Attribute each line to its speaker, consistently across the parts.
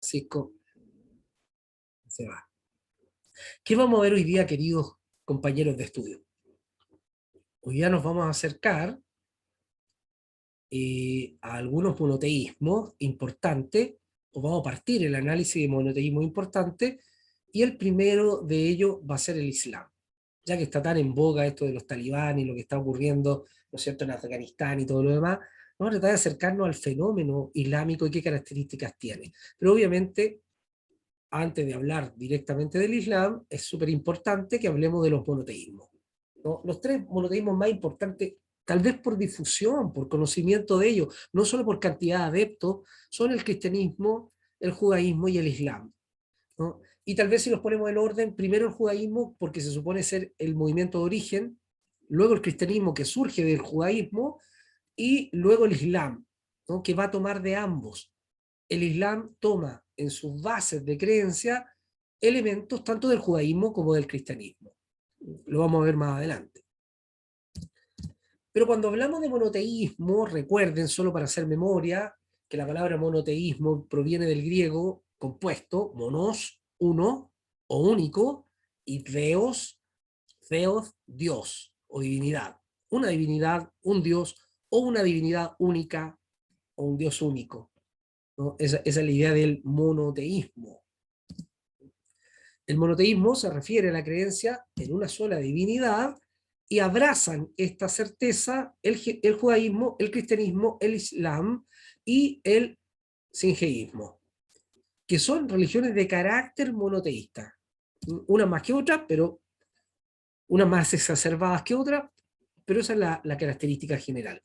Speaker 1: Francisco se va. ¿Qué vamos a ver hoy día, queridos compañeros de estudio? Hoy día nos vamos a acercar a algunos monoteísmos importantes, o vamos a partir el análisis de monoteísmos importantes, y el primero de ellos va a ser el Islam, ya que está tan en boga esto de los talibanes y lo que está ocurriendo, ¿no es cierto?, en Afganistán y todo lo demás. Vamos a tratar de acercarnos al fenómeno islámico y qué características tiene. Pero obviamente, antes de hablar directamente del Islam, es súper importante que hablemos de los monoteísmos, ¿no? Los tres monoteísmos más importantes, tal vez por difusión, por conocimiento de ellos, no solo por cantidad de adeptos, son el cristianismo, el judaísmo y el islam, ¿no? Y tal vez si los ponemos en orden, primero el judaísmo, porque se supone ser el movimiento de origen, luego el cristianismo que surge del judaísmo, y luego el islam, ¿no?, que va a tomar de ambos. El islam toma en sus bases de creencia elementos tanto del judaísmo como del cristianismo. Lo vamos a ver más adelante. Pero cuando hablamos de monoteísmo, recuerden, solo para hacer memoria, que la palabra monoteísmo proviene del griego compuesto, monos, uno o único, y theos, Dios o divinidad. Una divinidad, un Dios, o una divinidad única, o un Dios único, ¿no? Esa es la idea del monoteísmo. El monoteísmo se refiere a la creencia en una sola divinidad y abrazan esta certeza el judaísmo, el cristianismo, el islam y el sinjeísmo, que son religiones de carácter monoteísta. Unas más que otras, pero unas más exacerbadas que otras, pero esa es la característica general.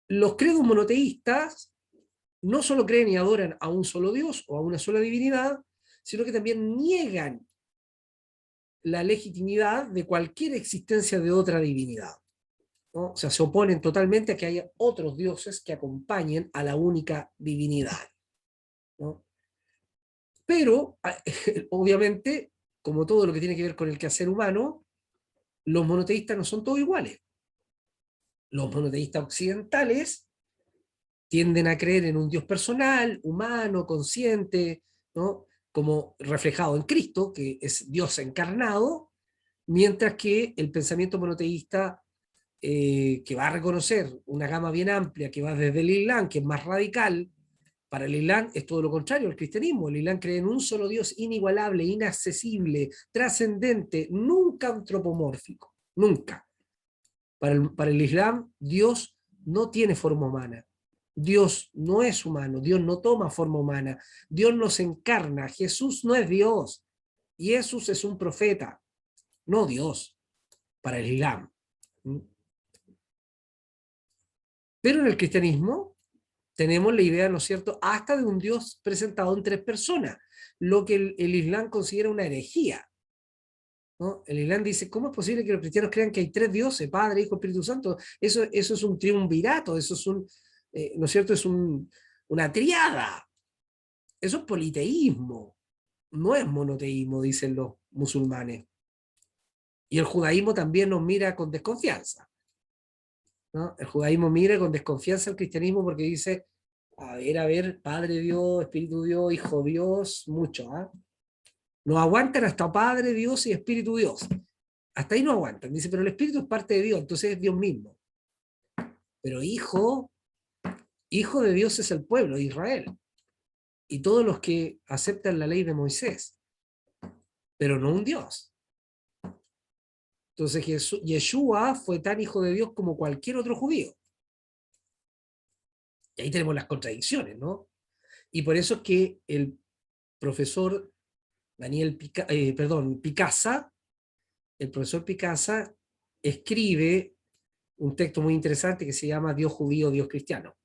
Speaker 1: Los credos monoteístas no solo creen y adoran a un solo Dios o a una sola divinidad, sino que también niegan la legitimidad de cualquier existencia de otra divinidad, ¿no? O sea, se oponen totalmente a que haya otros dioses que acompañen a la única divinidad, ¿no? Pero, obviamente, como todo lo que tiene que ver con el quehacer humano, los monoteístas no son todos iguales. Los monoteístas occidentales tienden a creer en un Dios personal, humano, consciente, ¿no?, como reflejado en Cristo, que es Dios encarnado, mientras que el pensamiento monoteísta, que va a reconocer una gama bien amplia, que va desde el Islam, que es más radical, para el Islam es todo lo contrario al cristianismo. El Islam cree en un solo Dios inigualable, inaccesible, trascendente, nunca antropomórfico, nunca. Para el Islam, Dios no tiene forma humana. Dios no es humano, Dios no toma forma humana, Dios no se encarna, Jesús no es Dios, y Jesús es un profeta, no Dios, para el Islam. Pero en el cristianismo tenemos la idea, ¿no es cierto?, hasta de un Dios presentado en tres personas, lo que el Islam considera una herejía, ¿no? El Islam dice, ¿cómo es posible que los cristianos crean que hay tres dioses, Padre, Hijo, Espíritu Santo? Eso es un triunvirato, eso es un, ¿no es cierto?, es una triada. Eso es politeísmo, no es monoteísmo, dicen los musulmanes. Y el judaísmo también nos mira con desconfianza, ¿no? El judaísmo mira con desconfianza al cristianismo porque dice, a ver, Padre Dios, Espíritu Dios, Hijo Dios, mucho, ¿ah? Nos aguantan hasta Padre Dios y Espíritu Dios. Hasta ahí no aguantan. Dice, pero el Espíritu es parte de Dios, entonces es Dios mismo. Pero hijo de Dios es el pueblo de Israel. Y todos los que aceptan la ley de Moisés. Pero no un Dios. Entonces Yeshua fue tan hijo de Dios como cualquier otro judío. Y ahí tenemos las contradicciones, ¿no? Y por eso es que el profesor Picasa, el profesor Picasa escribe un texto muy interesante que se llama Dios judío, Dios cristiano,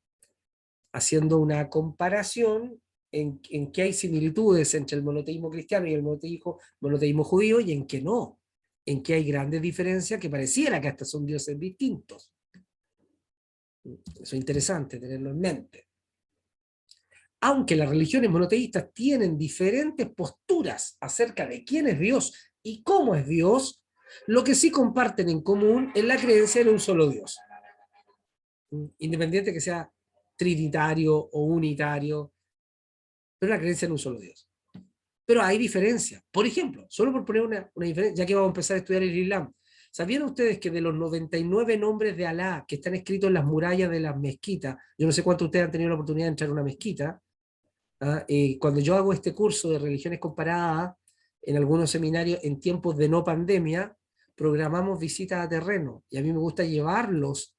Speaker 1: haciendo una comparación en que hay similitudes entre el monoteísmo cristiano y el monoteísmo judío, y en que no, en que hay grandes diferencias que pareciera que hasta son dioses distintos. Eso es interesante tenerlo en mente. Aunque las religiones monoteístas tienen diferentes posturas acerca de quién es Dios y cómo es Dios, lo que sí comparten en común es la creencia en un solo Dios. Independiente que sea trinitario o unitario, pero la creencia en un solo Dios. Pero hay diferencias. Por ejemplo, solo por poner una diferencia, ya que vamos a empezar a estudiar el Islam, ¿sabían ustedes que de los 99 nombres de Alá que están escritos en las murallas de las mezquitas, yo no sé cuántos de ustedes han tenido la oportunidad de entrar a una mezquita, cuando yo hago este curso de religiones comparadas en algunos seminarios en tiempos de no pandemia, programamos visitas a terreno y a mí me gusta llevarlos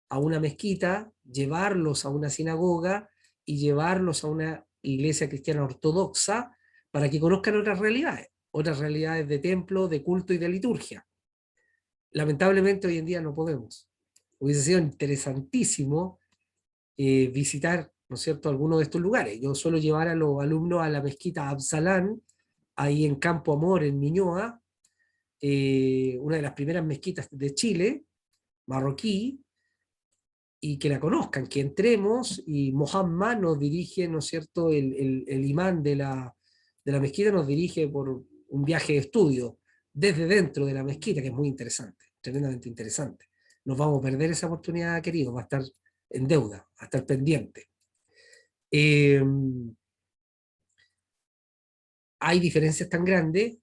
Speaker 1: a una mezquita, llevarlos a una sinagoga y llevarlos a una iglesia cristiana ortodoxa para que conozcan otras realidades de templo, de culto y de liturgia. Lamentablemente hoy en día no podemos. Hubiese sido interesantísimo visitar, ¿no es cierto?, algunos de estos lugares. Yo suelo llevar a los alumnos a la mezquita Absalán, ahí en Campo Amor, en Ñuñoa, una de las primeras mezquitas de Chile, marroquí, y que la conozcan, que entremos y Mohammed nos dirige, ¿no es cierto?, el imán de la mezquita nos dirige por un viaje de estudio desde dentro de la mezquita, que es muy interesante, tremendamente interesante. Nos vamos a perder esa oportunidad, queridos, va a estar en deuda, va a estar pendiente. Hay diferencias tan grandes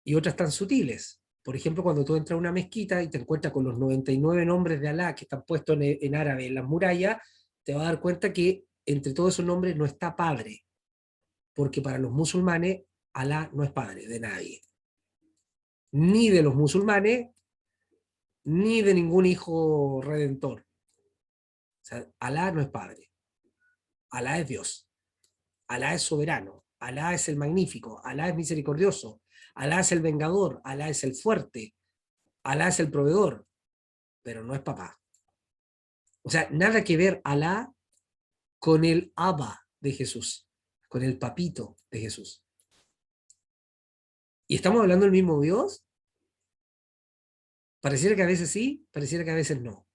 Speaker 1: y otras tan sutiles. Por ejemplo, cuando tú entras a una mezquita y te encuentras con los 99 nombres de Alá que están puestos en árabe en las murallas, te vas a dar cuenta que entre todos esos nombres no está padre, porque para los musulmanes Alá no es padre de nadie, ni de los musulmanes, ni de ningún hijo redentor. O sea, Alá no es padre, Alá es Dios, Alá es soberano, Alá es el magnífico, Alá es misericordioso, Alá es el vengador, Alá es el fuerte, Alá es el proveedor, pero no es papá. O sea, nada que ver Alá con el Abba de Jesús, con el papito de Jesús. ¿Y estamos hablando del mismo Dios? Pareciera que a veces sí, pareciera que a veces no.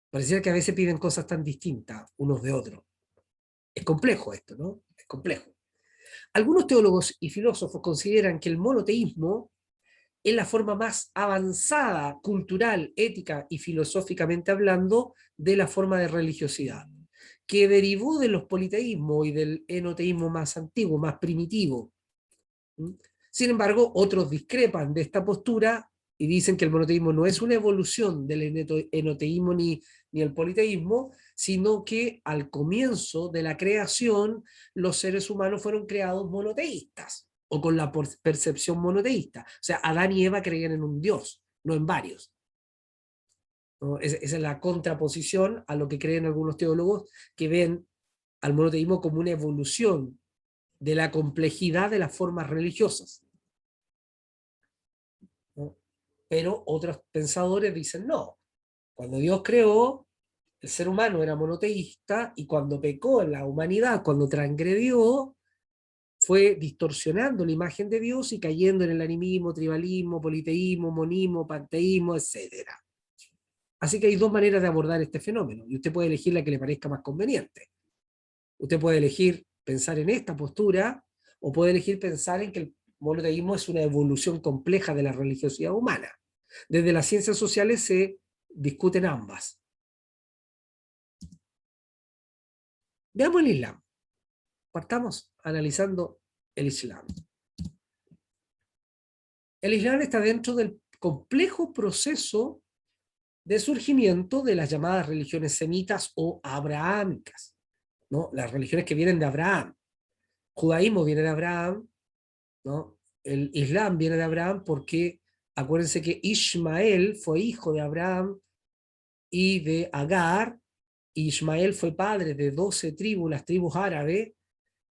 Speaker 1: Pareciera que a veces piden cosas tan distintas unos de otros. Es complejo esto, ¿no? Es complejo. Algunos teólogos y filósofos consideran que el monoteísmo es la forma más avanzada, cultural, ética y filosóficamente hablando, de la forma de religiosidad, que derivó de los politeísmos y del enoteísmo más antiguo, más primitivo. Sin embargo, otros discrepan de esta postura y dicen que el monoteísmo no es una evolución del enoteísmo ni el politeísmo, sino que al comienzo de la creación los seres humanos fueron creados monoteístas o con la percepción monoteísta. O sea, Adán y Eva creían en un Dios, no en varios. ¿No? Esa es la contraposición a lo que creen algunos teólogos que ven al monoteísmo como una evolución de la complejidad de las formas religiosas. ¿No? Pero otros pensadores dicen no. Cuando Dios creó, el ser humano era monoteísta y cuando pecó en la humanidad, cuando transgredió, fue distorsionando la imagen de Dios y cayendo en el animismo, tribalismo, politeísmo, monismo, panteísmo, etc. Así que hay dos maneras de abordar este fenómeno y usted puede elegir la que le parezca más conveniente. Usted puede elegir pensar en esta postura o puede elegir pensar en que el monoteísmo es una evolución compleja de la religiosidad humana. Desde las ciencias sociales se discuten ambas. Veamos el Islam. Partamos analizando el Islam. El Islam está dentro del complejo proceso de surgimiento de las llamadas religiones semitas o abrahámicas, ¿no? Las religiones que vienen de Abraham. Judaísmo viene de Abraham, ¿no? El Islam viene de Abraham porque acuérdense que Ismael fue hijo de Abraham y de Agar, y Ismael fue padre de 12 tribus, las tribus árabes,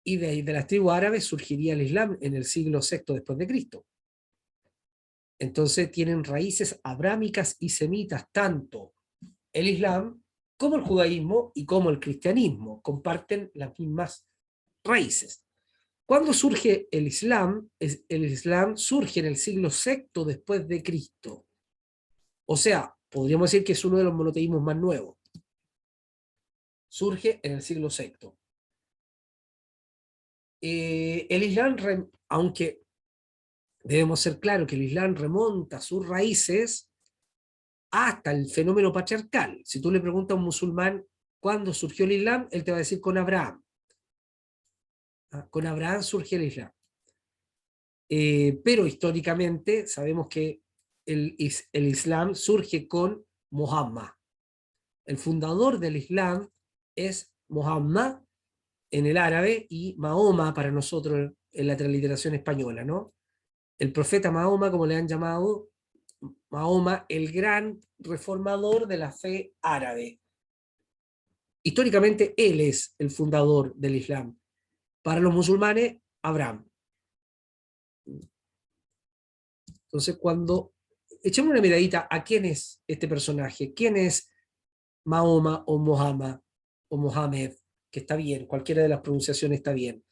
Speaker 1: y de las tribus árabes surgiría el Islam en el siglo VI después de Cristo. Entonces tienen raíces abrámicas y semitas, tanto el Islam como el judaísmo y como el cristianismo, comparten las mismas raíces. ¿Cuándo surge el Islam? El Islam surge en el siglo VI después de Cristo. O sea, podríamos decir que es uno de los monoteísmos más nuevos. Surge en el siglo VI. El Islam, aunque debemos ser claros que el Islam remonta sus raíces hasta el fenómeno patriarcal. Si tú le preguntas a un musulmán cuándo surgió el Islam, él te va a decir con Abraham. Con Abraham surge el Islam. Pero históricamente sabemos que el Islam surge con Muhammad. El fundador del Islam es Muhammad en el árabe y Mahoma para nosotros en la transliteración española, ¿no? El profeta Mahoma, como le han llamado, Mahoma, el gran reformador de la fe árabe. Históricamente él es el fundador del Islam. Para los musulmanes, Abraham. Entonces, cuando echemos una miradita a quién es este personaje, quién es Mahoma o Muhammad o Mohamed, que está bien, cualquiera de las pronunciaciones está bien.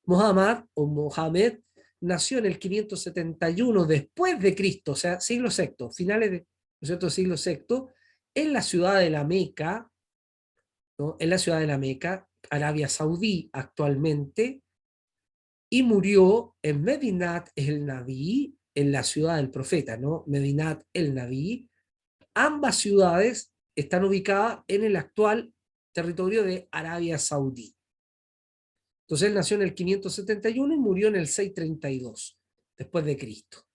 Speaker 1: Muhammad o Mohamed nació en el 571 después de Cristo, o sea, siglo VI, finales de, ¿no es cierto?, siglo VI, en la ciudad de la Meca, ¿no? En la ciudad de la Meca, Arabia Saudí actualmente, y murió en Medinat el Nabi, en la ciudad del profeta, ¿no? Medinat el Nabi. Ambas ciudades están ubicadas en el actual territorio de Arabia Saudí. Entonces él nació en el 571 y murió en el 632 después de Cristo,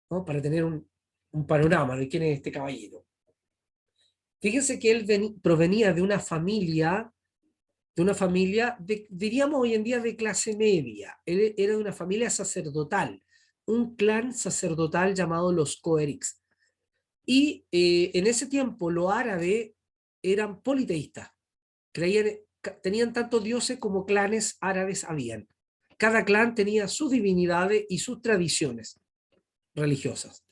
Speaker 1: ¿no? Para tener un panorama de quién es este caballero. Fíjense que él provenía de una familia, diríamos hoy en día, de clase media. Él era de una familia sacerdotal, un clan sacerdotal llamado los Coerix. Y en ese tiempo los árabes eran politeístas, tenían tanto dioses como clanes árabes habían. Cada clan tenía sus divinidades y sus tradiciones religiosas.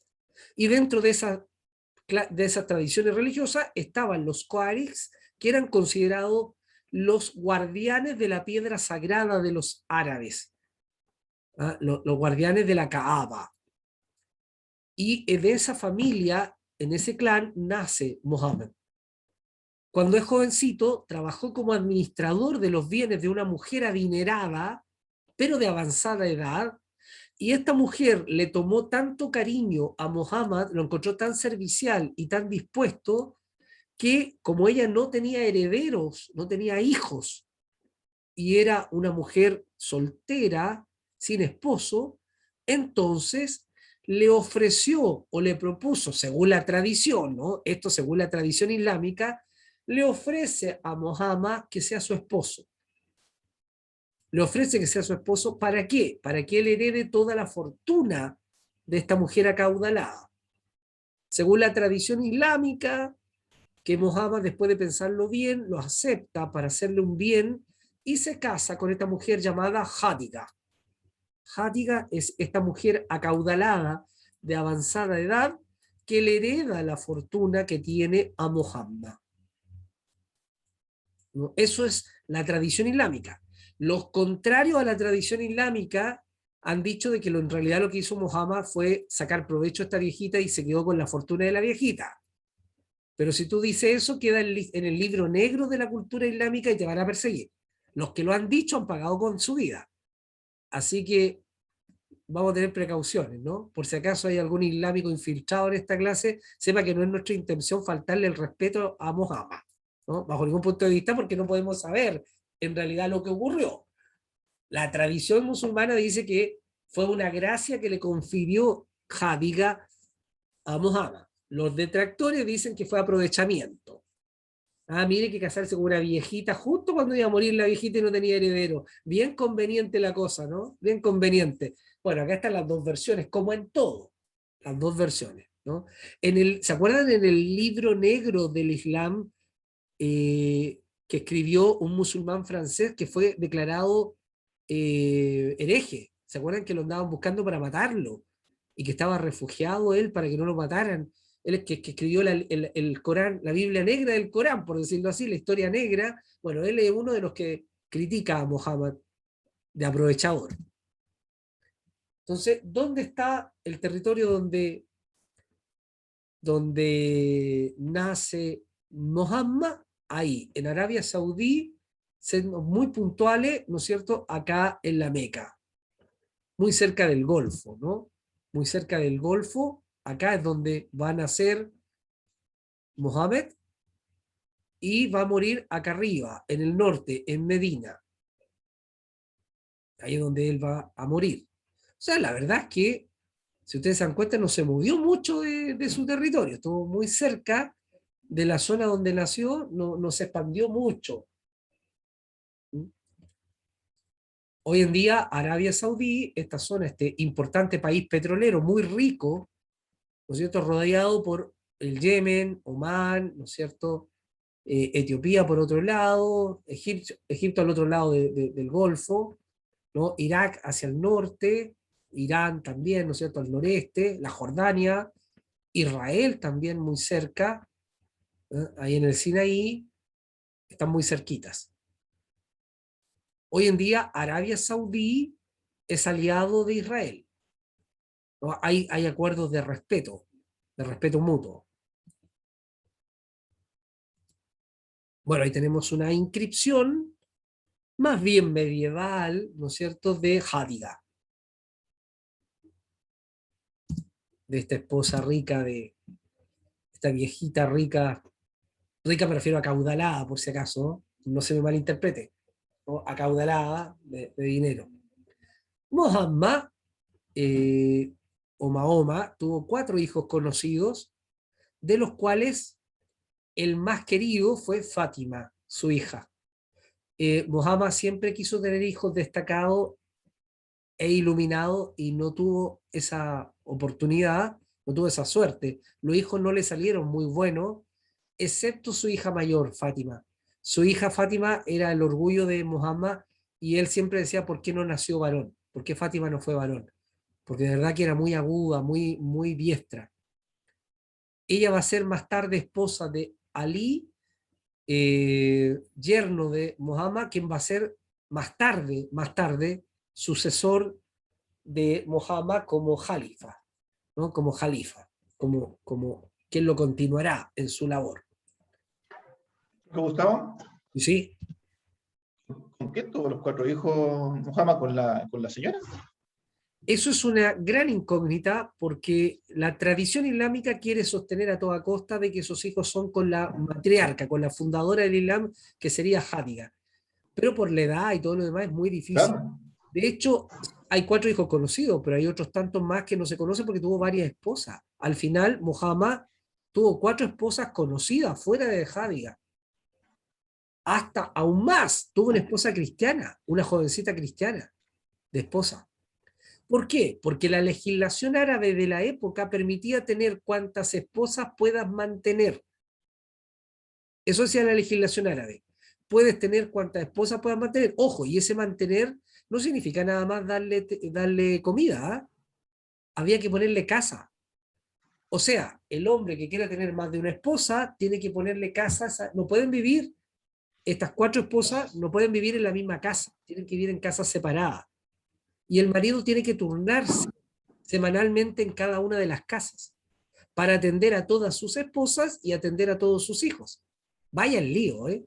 Speaker 1: Y dentro de esas tradiciones religiosas estaban los Coarix, que eran considerados los guardianes de la piedra sagrada de los árabes, los guardianes de la Kaaba. Y de esa familia, en ese clan, nace Mohammed. Cuando es jovencito, trabajó como administrador de los bienes de una mujer adinerada, pero de avanzada edad, y esta mujer le tomó tanto cariño a Muhammad, lo encontró tan servicial y tan dispuesto, que como ella no tenía herederos, no tenía hijos, y era una mujer soltera, sin esposo, entonces le ofreció o le propuso, según la tradición, ¿no? Esto según la tradición islámica, le ofrece a Muhammad que sea su esposo. Le ofrece que sea su esposo, ¿para qué? Para que él herede toda la fortuna de esta mujer acaudalada. Según la tradición islámica, que Muhammad, después de pensarlo bien, lo acepta para hacerle un bien y se casa con esta mujer llamada Hadiga. Hadiga es esta mujer acaudalada de avanzada edad que le hereda la fortuna que tiene a Muhammad. ¿No? Eso es la tradición islámica. Los contrarios a la tradición islámica han dicho de que en realidad lo que hizo Muhammad fue sacar provecho a esta viejita y se quedó con la fortuna de la viejita. Pero si tú dices eso, queda en el libro negro de la cultura islámica y te van a perseguir. Los que lo han dicho han pagado con su vida. Así que vamos a tener precauciones, ¿no? Por si acaso hay algún islámico infiltrado en esta clase, sepa que no es nuestra intención faltarle el respeto a Muhammad, ¿no? Bajo ningún punto de vista, porque no podemos saber en realidad lo que ocurrió. La tradición musulmana dice que fue una gracia que le confirió Hadiga a Muhammad. Los detractores dicen que fue aprovechamiento. Mire que casarse con una viejita justo cuando iba a morir la viejita y no tenía heredero. Bien conveniente la cosa, ¿no? Bien conveniente. Bueno, acá están las dos versiones, como en todo. Las dos versiones, ¿no? ¿Se acuerdan en el libro negro del Islam que escribió un musulmán francés que fue declarado hereje? ¿Se acuerdan que lo andaban buscando para matarlo? Y que estaba refugiado él para que no lo mataran. Él es que escribió el Corán, la Biblia negra del Corán, por decirlo así, la historia negra. Bueno, él es uno de los que critica a Muhammad de aprovechador. Entonces, ¿dónde está el territorio donde nace Muhammad? Ahí, en Arabia Saudí, siendo muy puntuales, ¿no es cierto?, acá en la Meca, muy cerca del Golfo, ¿no? Muy cerca del Golfo, acá es donde va a nacer Mohammed y va a morir acá arriba, en el norte, en Medina. Ahí es donde él va a morir. O sea, la verdad es que, si ustedes se dan cuenta, no se movió mucho de su territorio, estuvo muy cerca de la zona donde nació, no se expandió mucho. Hoy en día, Arabia Saudí, esta zona, este importante país petrolero muy rico, ¿no es cierto?, rodeado por el Yemen, Omán, ¿no es cierto?, Etiopía por otro lado, Egipto al otro lado del Golfo, ¿no?, Irak hacia el norte, Irán también, ¿no es cierto?, al noreste, la Jordania, Israel también muy cerca, ahí en el Sinaí, están muy cerquitas. Hoy en día, Arabia Saudí es aliado de Israel, ¿no? Hay acuerdos de respeto mutuo. Bueno, ahí tenemos una inscripción más bien medieval, ¿no es cierto?, de Jádiga, de esta esposa rica, de esta viejita rica, rica me refiero a acaudalada, por si acaso, no se me malinterprete, ¿no?, acaudalada de dinero. Muhammad, o Mahoma, tuvo 4 hijos conocidos, de los cuales el más querido fue Fátima, su hija. Muhammad siempre quiso tener hijos destacados e iluminados y no tuvo esa oportunidad, no tuvo esa suerte. Los hijos no le salieron muy buenos, excepto su hija mayor, Fátima. Su hija Fátima era el orgullo de Muhammad y él siempre decía, ¿por qué no nació varón? ¿Por qué Fátima no fue varón? Porque de verdad que era muy aguda, muy diestra. Ella va a ser más tarde esposa de Ali, yerno de Muhammad, quien va a ser más tarde, sucesor de Muhammad como jalifa, ¿no?, como jalifa, como quien lo continuará en su labor.
Speaker 2: Gustavo,
Speaker 1: ¿Y sí?
Speaker 2: ¿con qué tuvo los 4 hijos Muhammad con la señora?
Speaker 1: Eso es una gran incógnita porque la tradición islámica quiere sostener a toda costa de que esos hijos son con la matriarca, con la fundadora del Islam, que sería Jádiga. Pero por la edad y todo lo demás es muy difícil.
Speaker 2: Claro.
Speaker 1: De hecho, hay 4 hijos conocidos, pero hay otros tantos más que no se conocen porque tuvo varias esposas. Al final, Muhammad tuvo 4 esposas conocidas fuera de Jádiga. Hasta aún más, tuvo una esposa cristiana, una jovencita cristiana de esposa. ¿Por qué? Porque la legislación árabe de la época permitía tener cuantas esposas puedas mantener. Eso decía la legislación árabe. Puedes tener cuantas esposas puedas mantener. Ojo, y ese mantener no significa nada más darle comida, ¿eh? Había que ponerle casa. O sea, el hombre que quiera tener más de una esposa tiene que ponerle casa. No pueden vivir, estas 4 esposas no pueden vivir en la misma casa, tienen que vivir en casas separadas. Y el marido tiene que turnarse semanalmente en cada una de las casas para atender a todas sus esposas y atender a todos sus hijos. Vaya el lío, ¿eh?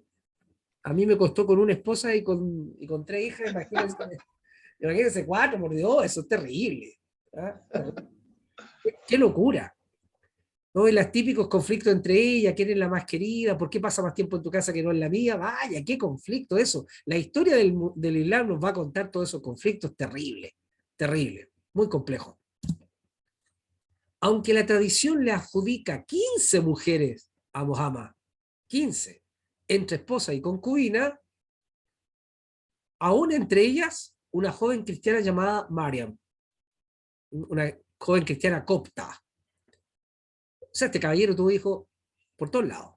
Speaker 1: A mí me costó con una esposa y con 3 hijas, imagínense 4, por Dios, eso es terrible. ¿Ah? Qué locura. ¿No? Y los típicos conflictos entre ellas, quién es la más querida, por qué pasa más tiempo en tu casa que no en la mía, vaya, qué conflicto eso. La historia del Islam nos va a contar todos esos conflictos terribles, terribles, muy complejos. Aunque la tradición le adjudica 15 mujeres a Muhammad, 15, entre esposa y concubina, aún entre ellas una joven cristiana llamada Mariam, una joven cristiana copta. O sea, este caballero tuvo hijos por todos lados.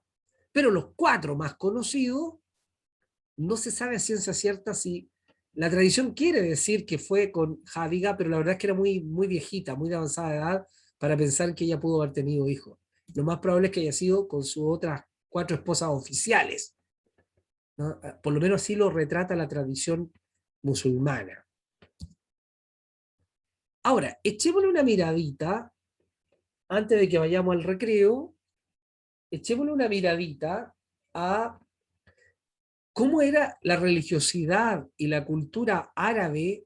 Speaker 1: Pero los 4 más conocidos, no se sabe a ciencia cierta si la tradición quiere decir que fue con Jadiga, pero la verdad es que era muy viejita, muy de avanzada edad para pensar que ella pudo haber tenido hijos. Lo más probable es que haya sido con sus otras 4 esposas oficiales, ¿no? Por lo menos así lo retrata la tradición musulmana. Ahora, echémosle una miradita, antes de que vayamos al recreo, echémosle una miradita a cómo era la religiosidad y la cultura árabe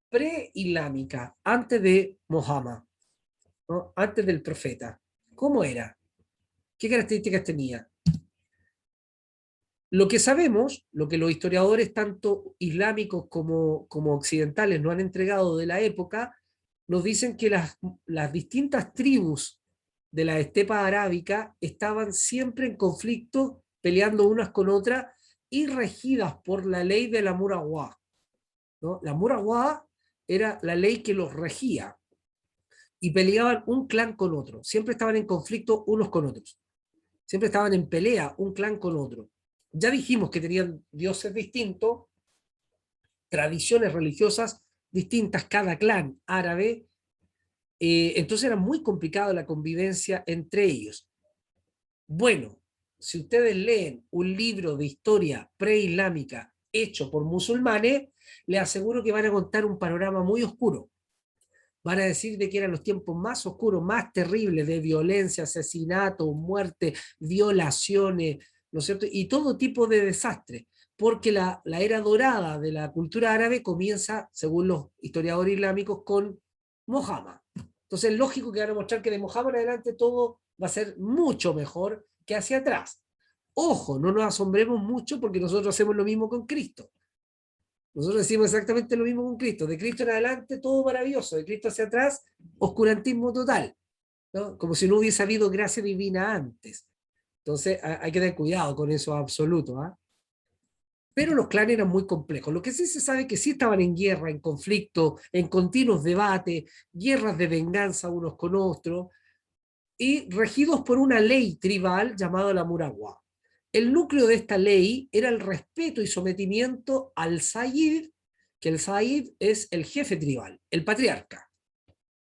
Speaker 1: pre-islámica, antes de Mohammed, ¿no?, antes del profeta. ¿Cómo era? ¿Qué características tenía? Lo que sabemos, lo que los historiadores tanto islámicos como occidentales nos han entregado de la época, nos dicen que las distintas tribus de la estepa arábica estaban siempre en conflicto, peleando unas con otras y regidas por la ley de la Murawa, ¿no? La Murawa era la ley que los regía y peleaban un clan con otro. Siempre estaban en conflicto unos con otros. Siempre estaban en pelea un clan con otro. Ya dijimos que tenían dioses distintos, tradiciones religiosas distintas, cada clan árabe, entonces era muy complicada la convivencia entre ellos. Bueno, si ustedes leen un libro de historia preislámica hecho por musulmanes, les aseguro que van a contar un panorama muy oscuro. Van a decir de que eran los tiempos más oscuros, más terribles de violencia, asesinato, muerte, violaciones, ¿no es cierto? Y todo tipo de desastres, porque la era dorada de la cultura árabe comienza, según los historiadores islámicos, con Mohammed. Entonces es lógico que van a mostrar que de Mohammed en adelante todo va a ser mucho mejor que hacia atrás. Ojo, no nos asombremos mucho porque nosotros hacemos lo mismo con Cristo. Nosotros decimos exactamente lo mismo con Cristo. De Cristo en adelante todo maravilloso, de Cristo hacia atrás oscurantismo total, ¿no? Como si no hubiese habido gracia divina antes. Entonces hay que tener cuidado con eso absoluto, ¿ah? Pero los clanes eran muy complejos. Lo que sí se sabe es que sí estaban en guerra, en conflicto, en continuos debates, guerras de venganza unos con otros, y regidos por una ley tribal llamada la Murawa. El núcleo de esta ley era el respeto y sometimiento al Sayyid, que el Sayyid es el jefe tribal, el patriarca,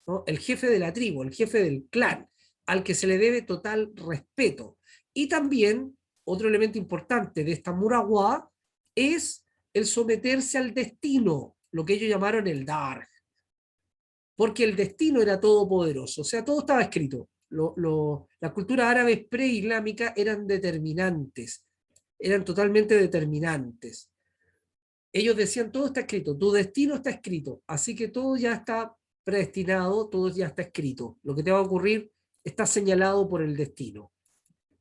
Speaker 1: ¿no? El jefe de la tribu, el jefe del clan, al que se le debe total respeto. Y también, otro elemento importante de esta Murawa es el someterse al destino, lo que ellos llamaron el Dar, porque el destino era todopoderoso, o sea, todo estaba escrito. Las culturas árabes preislámicas eran determinantes, eran totalmente determinantes. Ellos decían, todo está escrito, tu destino está escrito, así que todo ya está predestinado, todo ya está escrito. Lo que te va a ocurrir está señalado por el destino.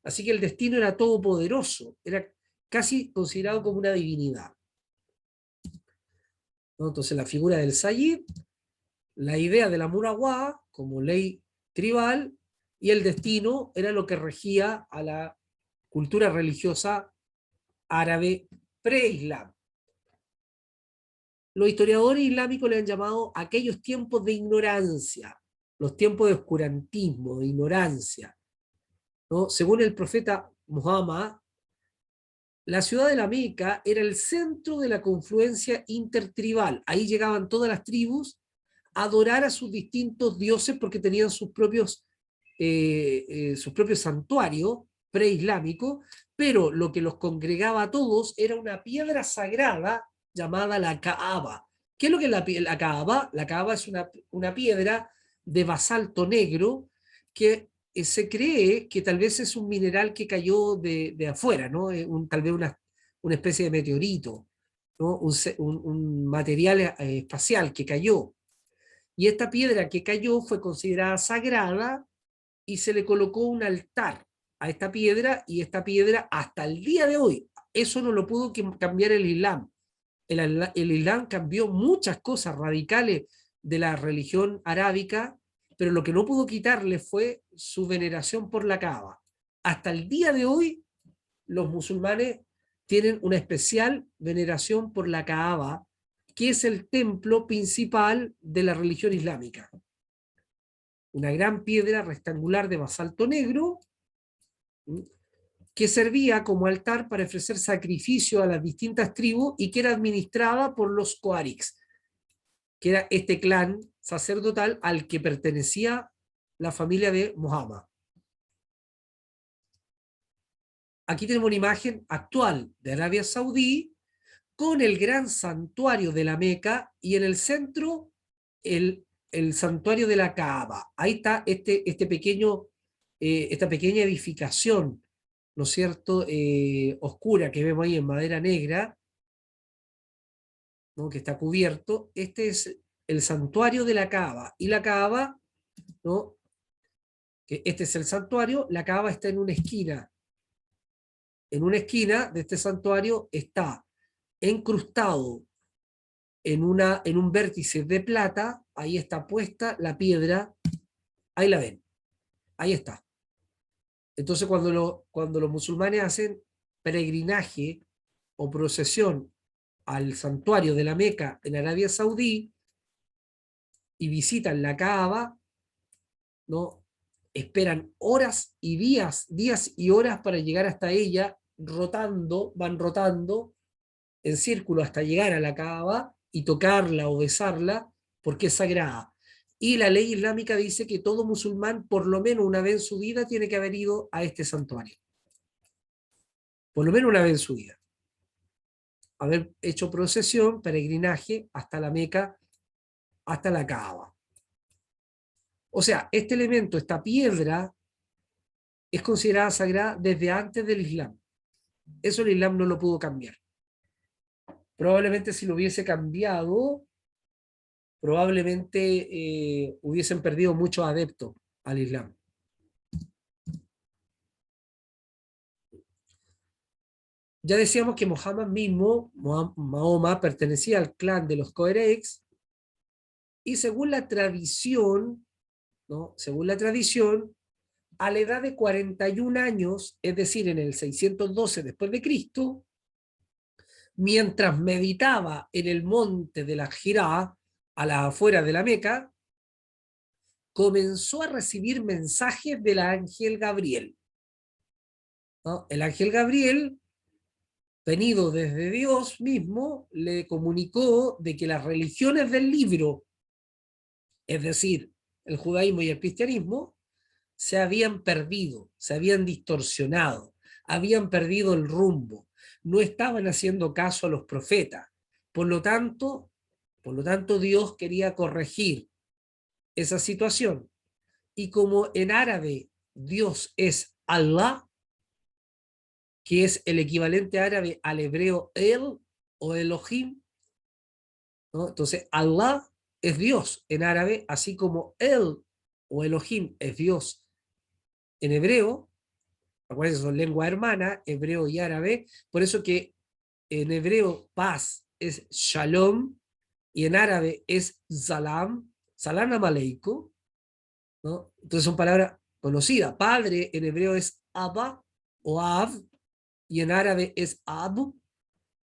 Speaker 1: Así que el destino era todopoderoso, era casi considerado como una divinidad, ¿no? Entonces la figura del Sayyid, la idea de la Murawa como ley tribal, y el destino era lo que regía a la cultura religiosa árabe pre-islam. Los historiadores islámicos le han llamado aquellos tiempos de ignorancia, los tiempos de oscurantismo, de ignorancia, ¿no? Según el profeta Muhammad, la ciudad de la Meca era el centro de la confluencia intertribal. Ahí llegaban todas las tribus a adorar a sus distintos dioses porque tenían sus propios santuarios preislámicos, pero lo que los congregaba a todos era una piedra sagrada llamada la Kaaba. ¿Qué es lo que es la Kaaba? La Kaaba es una piedra de basalto negro que se cree que tal vez es un mineral que cayó de afuera, ¿no? Tal vez una especie de meteorito, ¿no? Un material espacial que cayó. Y esta piedra que cayó fue considerada sagrada y se le colocó un altar a esta piedra, y esta piedra hasta el día de hoy, eso no lo pudo cambiar el Islam. El Islam cambió muchas cosas radicales de la religión arábica, pero lo que no pudo quitarle fue su veneración por la Kaaba. Hasta el día de hoy, los musulmanes tienen una especial veneración por la Kaaba, que es el templo principal de la religión islámica. Una gran piedra rectangular de basalto negro que servía como altar para ofrecer sacrificio a las distintas tribus y que era administrada por los Coarix, que era este clan sacerdotal al que pertenecía la familia de Muhammad. Aquí tenemos una imagen actual de Arabia Saudí con el gran santuario de la Meca y en el centro el santuario de la Kaaba. Ahí está esta pequeña edificación, ¿no es cierto?, oscura que vemos ahí en madera negra, ¿no?, que está cubierto. Este es el santuario de la Kaaba. Y la Kaaba, ¿no?, que este es el santuario, la Kaaba está en una esquina en una esquina de este santuario está encrustado en un vértice de plata, ahí está puesta la piedra, ahí la ven, ahí está. Entonces cuando los musulmanes hacen peregrinaje o procesión al santuario de la Meca en Arabia Saudí y visitan la Kaaba, ¿no? Esperan horas y días y horas para llegar hasta ella, van rotando en círculo hasta llegar a la Kaaba y tocarla o besarla porque es sagrada. Y la ley islámica dice que todo musulmán, por lo menos una vez en su vida, tiene que haber ido a este santuario. Por lo menos una vez en su vida. Haber hecho procesión, peregrinaje hasta la Meca, hasta la Kaaba. O sea, este elemento, esta piedra, es considerada sagrada desde antes del Islam. Eso el Islam no lo pudo cambiar. Probablemente si lo hubiese cambiado, probablemente hubiesen perdido muchos adeptos al Islam. Ya decíamos que Muhammad mismo, Mahoma, pertenecía al clan de los Coerex, y según la tradición, ¿no? Según la tradición, a la edad de 41 años, es decir, en el 612 después de Cristo, mientras meditaba en el monte de la Jirá, a las afueras de la Meca, comenzó a recibir mensajes del ángel Gabriel, ¿no? El ángel Gabriel, venido desde Dios mismo, le comunicó de que las religiones del libro, es decir, el judaísmo y el cristianismo, se habían perdido, se habían distorsionado, habían perdido el rumbo, no estaban haciendo caso a los profetas. Por lo tanto, Dios quería corregir esa situación. Y como en árabe Dios es Allah, que es el equivalente árabe al hebreo El o Elohim, ¿no? Entonces Allah es Dios en árabe, así como El o Elohim es Dios en hebreo. Acuérdense, son lenguas hermanas, hebreo y árabe, por eso que en hebreo paz es shalom y en árabe es salam, salam aleikum, ¿no? Entonces son palabras conocidas. Padre en hebreo es Abba o Ab y en árabe es Abu.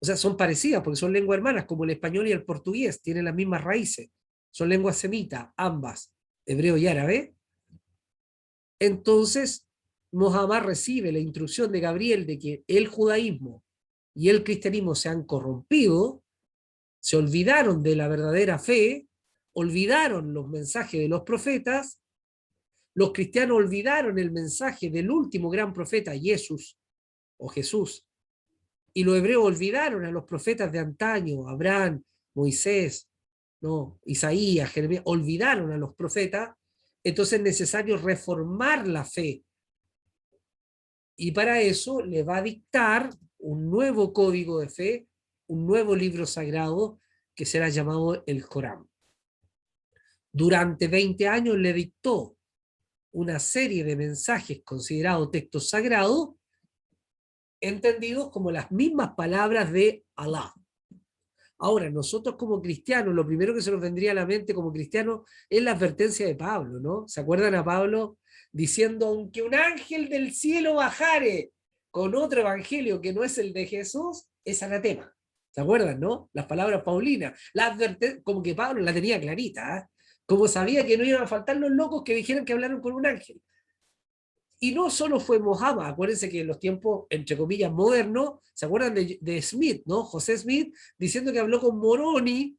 Speaker 1: O sea, son parecidas porque son lenguas hermanas, como el español y el portugués, tienen las mismas raíces. Son lenguas semitas, ambas, hebreo y árabe. Entonces, Muhammad recibe la instrucción de Gabriel de que el judaísmo y el cristianismo se han corrompido, se olvidaron de la verdadera fe, olvidaron los mensajes de los profetas, los cristianos olvidaron el mensaje del último gran profeta, Jesús, o Jesús, y los hebreos olvidaron a los profetas de antaño, Abraham, Moisés, ¿no? Isaías, Jeremías, olvidaron a los profetas, entonces es necesario reformar la fe. Y para eso le va a dictar un nuevo código de fe, un nuevo libro sagrado que será llamado el Corán. Durante 20 años le dictó una serie de mensajes considerados textos sagrados, entendidos como las mismas palabras de Allah. Ahora, nosotros como cristianos, lo primero que se nos vendría a la mente como cristianos es la advertencia de Pablo, ¿no? ¿Se acuerdan a Pablo diciendo, aunque un ángel del cielo bajare con otro evangelio que no es el de Jesús, es anatema? ¿Se acuerdan, no? Las palabras paulinas. Como que Pablo la tenía clarita, ¿eh? Como sabía que no iban a faltar los locos que dijeran que hablaron con un ángel. Y no solo fue Mohammed, acuérdense que en los tiempos, entre comillas, modernos, ¿se acuerdan de Smith, ¿no? José Smith, diciendo que habló con Moroni,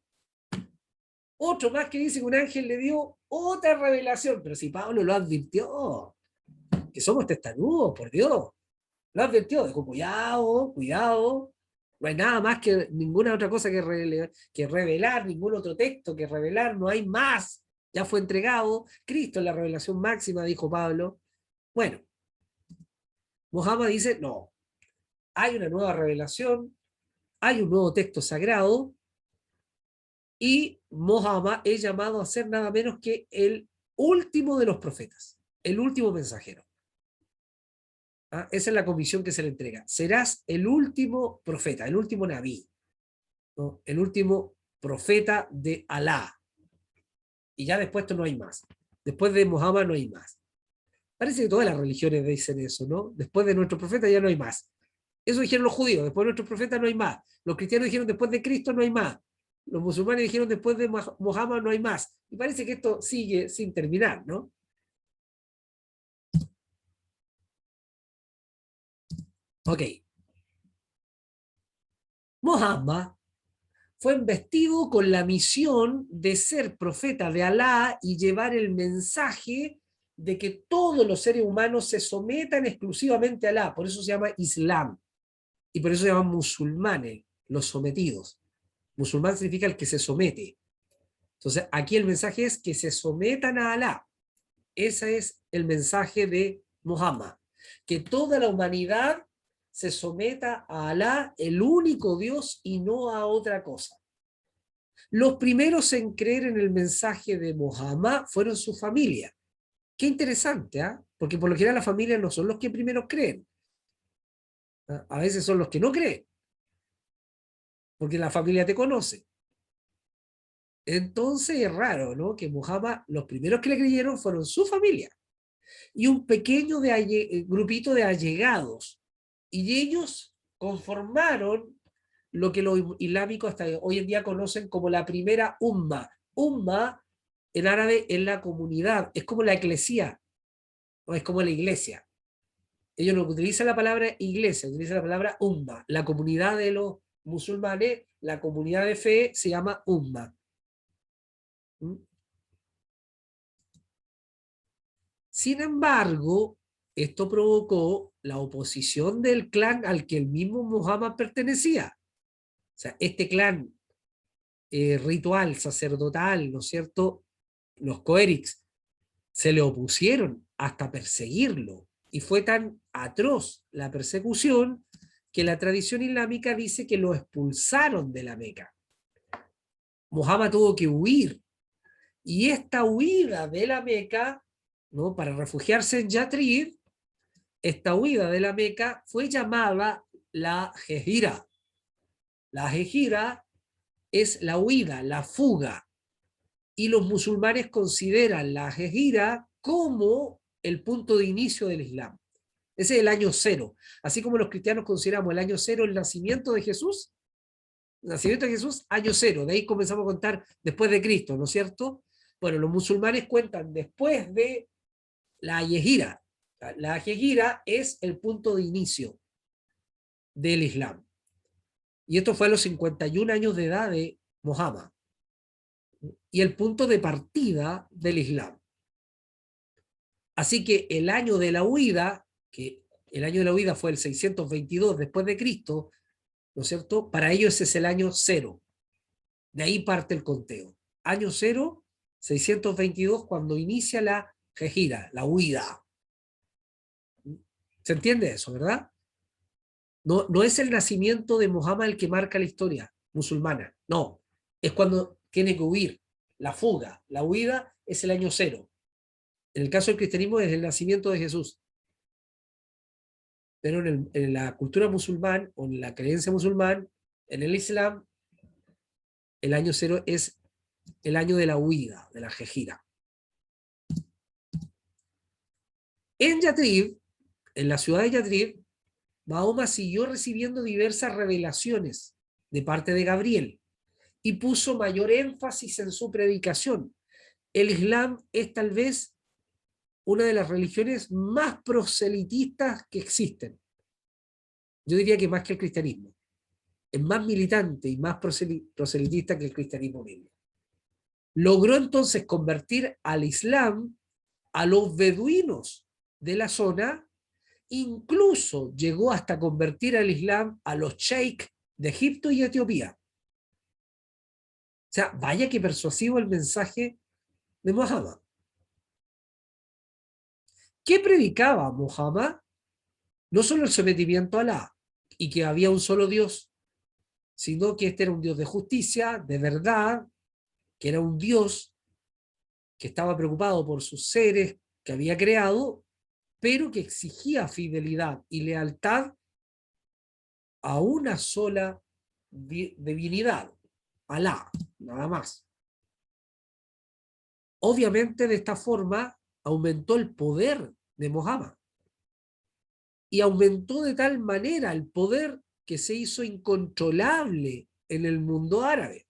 Speaker 1: otro más que dice que un ángel le dio otra revelación, pero si Pablo lo advirtió, que somos testarudos, por Dios, lo advirtió, dijo, cuidado, cuidado, no hay nada más que ninguna otra cosa que revelar, ningún otro texto que revelar, no hay más, ya fue entregado, Cristo es la revelación máxima, dijo Pablo. Bueno, Muhammad dice, no, hay una nueva revelación, hay un nuevo texto sagrado, y Muhammad es llamado a ser nada menos que el último de los profetas, el último mensajero. ¿Ah? Esa es la comisión que se le entrega. Serás el último profeta, el último nabí, ¿no? El último profeta de Alá. Y ya después no hay más. Después de Muhammad no hay más. Parece que todas las religiones dicen eso, ¿no? Después de nuestro profeta ya no hay más. Eso dijeron los judíos, después de nuestro profeta no hay más. Los cristianos dijeron después de Cristo no hay más. Los musulmanes dijeron después de Muhammad no hay más. Y parece que esto sigue sin terminar, ¿no? Ok. Muhammad fue investido con la misión de ser profeta de Alá y llevar el mensaje de que todos los seres humanos se sometan exclusivamente a Alá. Por eso se llama Islam. Y por eso se llaman musulmanes, los sometidos. Musulmán significa el que se somete. Entonces, aquí el mensaje es que se sometan a Alá. Ese es el mensaje de Muhammad. Que toda la humanidad se someta a Alá, el único Dios, y no a otra cosa. Los primeros en creer en el mensaje de Muhammad fueron su familia. Qué interesante, ¿eh? Porque por lo general las familias no son los que primero creen. A veces son los que no creen, porque la familia te conoce. Entonces es raro, ¿no? Que Muhammad, los primeros que le creyeron fueron su familia y un pequeño grupito de allegados. Y ellos conformaron lo que los islámicos hasta hoy en día conocen como la primera umma. Umma en árabe es la comunidad, es como la eclesía, o es como la iglesia. Ellos no utilizan la palabra iglesia, utilizan la palabra umma. La comunidad de los musulmanes, la comunidad de fe se llama umma. ¿Mm? Sin embargo, esto provocó la oposición del clan al que el mismo Muhammad pertenecía. O sea, este clan ritual, sacerdotal, ¿no es cierto? Los Coerics se le opusieron hasta perseguirlo. Y fue tan atroz la persecución que la tradición islámica dice que lo expulsaron de la Meca. Muhammad tuvo que huir. Y esta huida de la Meca, ¿no? Para refugiarse en Yatrib, esta huida de la Meca fue llamada la Hejira. La Hejira es la huida, la fuga. Y los musulmanes consideran la Hejira como el punto de inicio del Islam. Ese es el año cero. Así como los cristianos consideramos el año cero el nacimiento de Jesús, el nacimiento de Jesús, año cero. De ahí comenzamos a contar después de Cristo, ¿no es cierto? Bueno, los musulmanes cuentan después de la Hejira. La Hejira es el punto de inicio del Islam. Y esto fue a los 51 años de edad de Muhammad. Y el punto de partida del Islam. Así que el año de la huida, que el año de la huida fue el 622 después de Cristo, ¿no es cierto? Para ellos ese es el año cero. De ahí parte el conteo. Año cero, 622, cuando inicia la Hejira, la huida. ¿Se entiende eso, verdad? No, no es el nacimiento de Muhammad el que marca la historia musulmana, no. Es cuando tiene que huir, la fuga, la huida es el año cero. En el caso del cristianismo es el nacimiento de Jesús. Pero en la cultura musulmán o en la creencia musulmán, en el Islam, el año cero es el año de la huida, de la Hejira. En Yatrib, en la ciudad de Yatrib, Mahoma siguió recibiendo diversas revelaciones de parte de Gabriel y puso mayor énfasis en su predicación. El Islam es tal vez una de las religiones más proselitistas que existen. Yo diría que más que el cristianismo. Es más militante y más proselitista que el cristianismo mismo. Logró entonces convertir al Islam a los beduinos de la zona, incluso llegó hasta convertir al Islam a los sheikh de Egipto y Etiopía. O sea, vaya que persuasivo el mensaje de Muhammad. ¿Qué predicaba Muhammad? No solo el sometimiento a Alá y que había un solo Dios, sino que este era un Dios de justicia, de verdad, que era un Dios que estaba preocupado por sus seres que había creado pero que exigía fidelidad y lealtad a una sola divinidad, Alá, nada más. Obviamente de esta forma aumentó el poder de Mohammed y aumentó de tal manera el poder que se hizo incontrolable en el mundo árabe.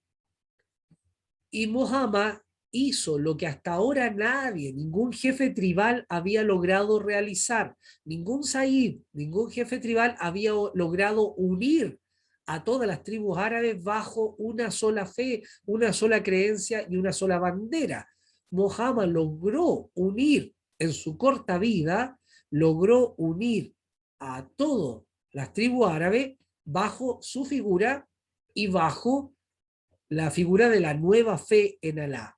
Speaker 1: Y Mohammed hizo lo que hasta ahora nadie, ningún jefe tribal había logrado realizar. Ningún Said, ningún jefe tribal había logrado unir a todas las tribus árabes bajo una sola fe, una sola creencia y una sola bandera. Mohammed logró unir en su corta vida, logró unir a todas las tribus árabes bajo su figura y bajo la figura de la nueva fe en Alá.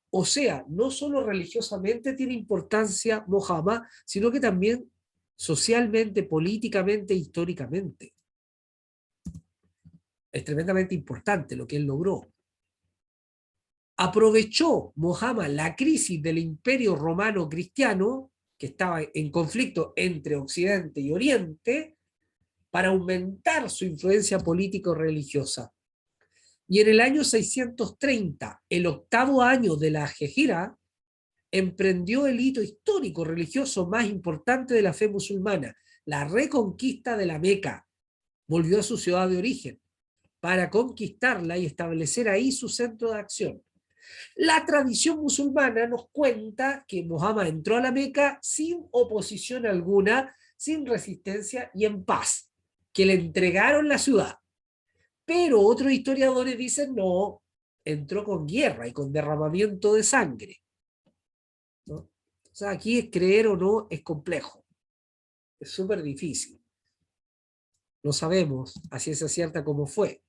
Speaker 1: O sea, no solo religiosamente tiene importancia Mohammed, sino que también socialmente, políticamente, históricamente. Es tremendamente importante lo que él logró. Aprovechó Mohammed la crisis del imperio romano cristiano, que estaba en conflicto entre Occidente y Oriente, para aumentar su influencia político-religiosa. Y en el año 630, el octavo año de la Hejira, emprendió el hito histórico religioso más importante de la fe musulmana, la reconquista de la Meca. Volvió a su ciudad de origen para conquistarla y establecer ahí su centro de acción. La tradición musulmana nos cuenta que Mohammed entró a la Meca sin oposición alguna, sin resistencia y en paz, que le entregaron la ciudad. Pero otros historiadores dicen no, entró con guerra y con derramamiento de sangre, ¿no? O sea, aquí es creer o no es complejo, es súper difícil. No sabemos a ciencia cierta cómo fue.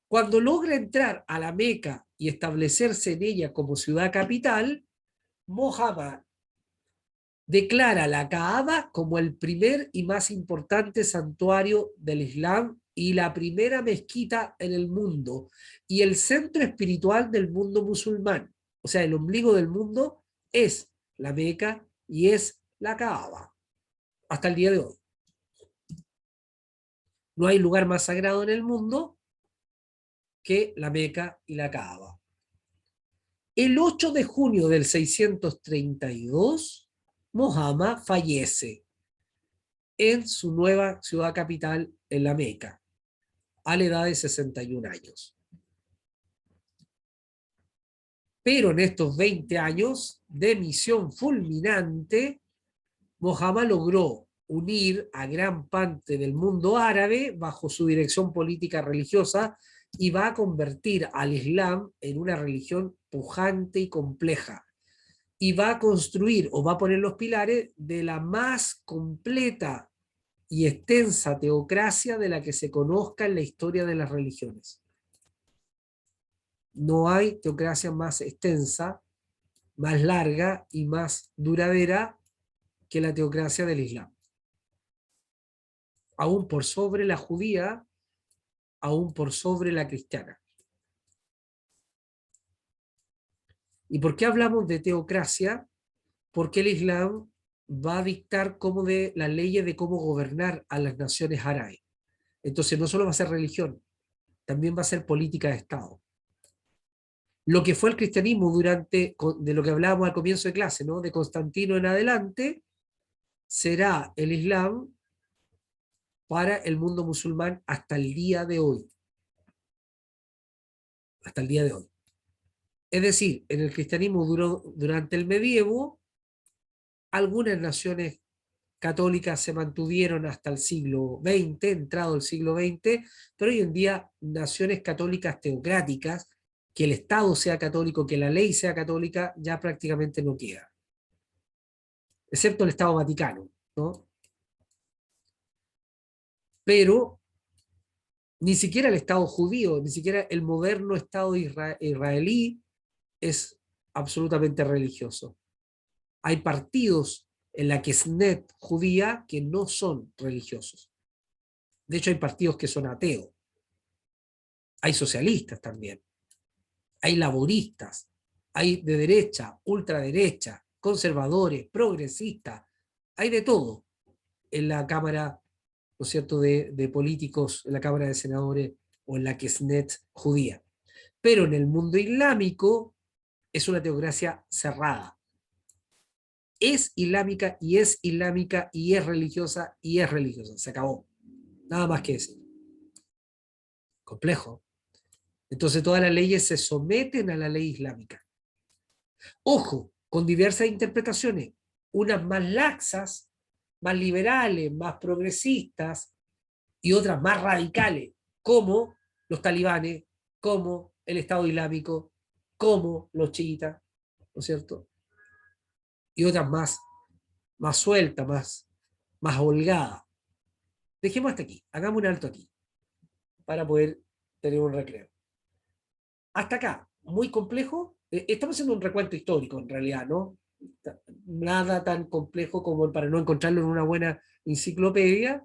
Speaker 1: Cuando logra entrar a la Meca y establecerse en ella como ciudad capital, Mohammed declara la Kaaba como el primer y más importante santuario del Islam y la primera mezquita en el mundo y el centro espiritual del mundo musulmán. O sea, el ombligo del mundo es la Meca y es la Kaaba, hasta el día de hoy. No hay lugar más sagrado en el mundo que la Meca y la Kaaba. El 8 de junio del 632, Mohammed fallece en su nueva ciudad capital, en la Meca, a la edad de 61 años. Pero en estos 20 años de misión fulminante, Mohammed logró unir a gran parte del mundo árabe bajo su dirección política religiosa y va a convertir al Islam en una religión pujante y compleja. Y va a construir o va a poner los pilares de la más completa y extensa teocracia de la que se conozca en la historia de las religiones. No hay teocracia más extensa, más larga y más duradera que la teocracia del Islam. Aún por sobre la judía, aún por sobre la cristiana. ¿Y por qué hablamos de teocracia? Porque el Islam va a dictar las leyes de cómo gobernar a las naciones árabes. Entonces no solo va a ser religión, también va a ser política de Estado. Lo que fue el cristianismo de lo que hablábamos al comienzo de clase, ¿no? De Constantino en adelante, será el Islam para el mundo musulmán hasta el día de hoy. Hasta el día de hoy. Es decir, en el cristianismo durante el medievo, algunas naciones católicas se mantuvieron hasta el siglo XX, entrado el siglo XX, pero hoy en día naciones católicas teocráticas, que el Estado sea católico, que la ley sea católica, ya prácticamente no queda. Excepto el Estado Vaticano, ¿no? Pero ni siquiera el Estado judío, ni siquiera el moderno Estado israelí es absolutamente religioso. Hay partidos en la Knesset judía que no son religiosos. De hecho, hay partidos que son ateos. Hay socialistas también. Hay laboristas. Hay de derecha, ultraderecha, conservadores, progresistas, hay de todo en la Cámara, ¿no es cierto?, de políticos, en la Cámara de Senadores o en la Knesset judía. Pero en el mundo islámico es una teocracia cerrada. Es islámica y es islámica y es religiosa y es religiosa. Se acabó. Nada más que decir. Complejo. Entonces todas las leyes se someten a la ley islámica. Ojo, con diversas interpretaciones, unas más laxas, más liberales, más progresistas y otras más radicales, como los talibanes, como el Estado Islámico, como los chiitas, ¿no es cierto? Y otras más sueltas, más holgadas. Dejemos hasta aquí, hagamos un alto aquí, para poder tener un recreo. Hasta acá, muy complejo. Estamos haciendo un recuento histórico, en realidad, ¿no? Nada tan complejo como para no encontrarlo en una buena enciclopedia,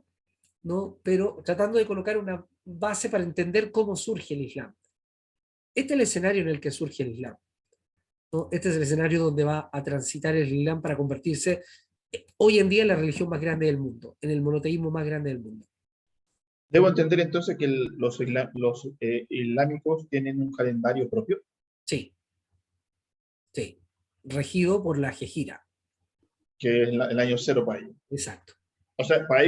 Speaker 1: ¿no? Pero tratando de colocar una base para entender cómo surge el Islam. Este es el escenario en el que surge el Islam, ¿no? Este es el escenario donde va a transitar el Islam para convertirse hoy en día en la religión más grande del mundo, en el monoteísmo más grande del mundo.
Speaker 2: Debo entender entonces que los islámicos tienen un calendario propio.
Speaker 1: Sí, sí. Regido por la Hejira.
Speaker 2: Que es el año cero para ellos.
Speaker 1: Exacto.
Speaker 2: O sea, para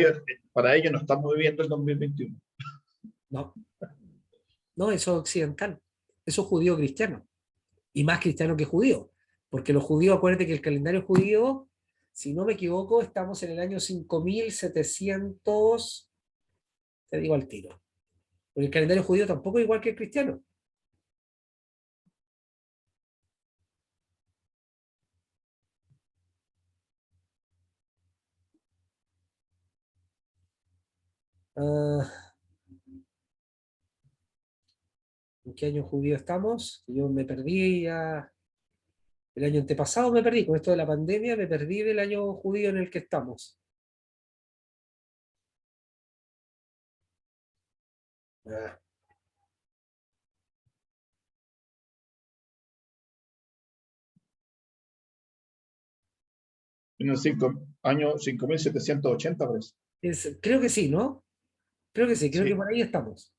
Speaker 2: ellos no estamos viviendo el 2021.
Speaker 1: No, no, eso es occidental. Eso es judío cristiano. Y más cristiano que judío. Porque los judíos, acuérdate que el calendario judío, si no me equivoco, estamos en el año 5700, te digo al tiro. Porque el calendario judío tampoco es igual que el cristiano. ¿En qué año judío estamos? Yo me perdí ya. El año antepasado me perdí. Con esto de la pandemia me perdí del año judío en el que estamos. Ah,
Speaker 2: En el año 5780, parece.
Speaker 1: creo que sí, ¿no? Creo que sí, creo que
Speaker 2: Sí.
Speaker 1: por ahí estamos.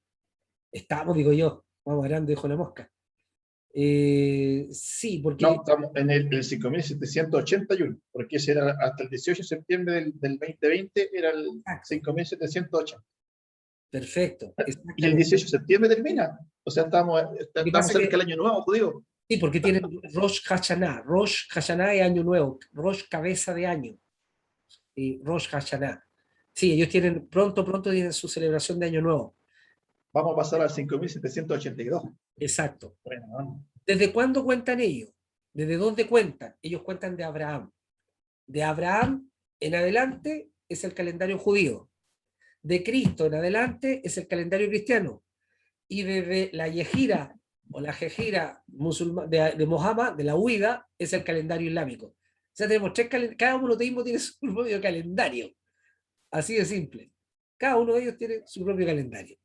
Speaker 1: Estamos, digo yo. Vamos grande, dijo la mosca. Sí,
Speaker 2: No,
Speaker 1: porque.
Speaker 2: estamos en el 5781, porque ese era hasta el 18 de septiembre del 2020, era el
Speaker 1: Exacto,
Speaker 2: 5780.
Speaker 1: perfecto,
Speaker 2: Y el
Speaker 1: exactamente.
Speaker 2: 18 de septiembre termina. O sea,
Speaker 1: Lo que
Speaker 2: estamos
Speaker 1: pasa es
Speaker 2: cerca
Speaker 1: que,
Speaker 2: del año nuevo judío.
Speaker 1: sí, porque tienen Rosh Hashanah. Rosh Hashanah es año nuevo. Rosh cabeza de año. Y Rosh Hashanah. Sí, ellos tienen, pronto tienen su celebración de año nuevo.
Speaker 2: Vamos a pasar al 5782.
Speaker 1: Exacto.
Speaker 2: Bueno, ¿no?
Speaker 1: ¿Desde cuándo cuentan ellos? ¿Desde dónde cuentan? Ellos cuentan de Abraham. De Abraham en adelante es el calendario judío. De Cristo en adelante es el calendario cristiano. Y desde la Yejira o la Jejira de Mohammed, de la huida, es el calendario islámico. O sea, tenemos cada monoteísmo tiene su propio calendario. Así de simple. Cada uno de ellos tiene su propio calendario.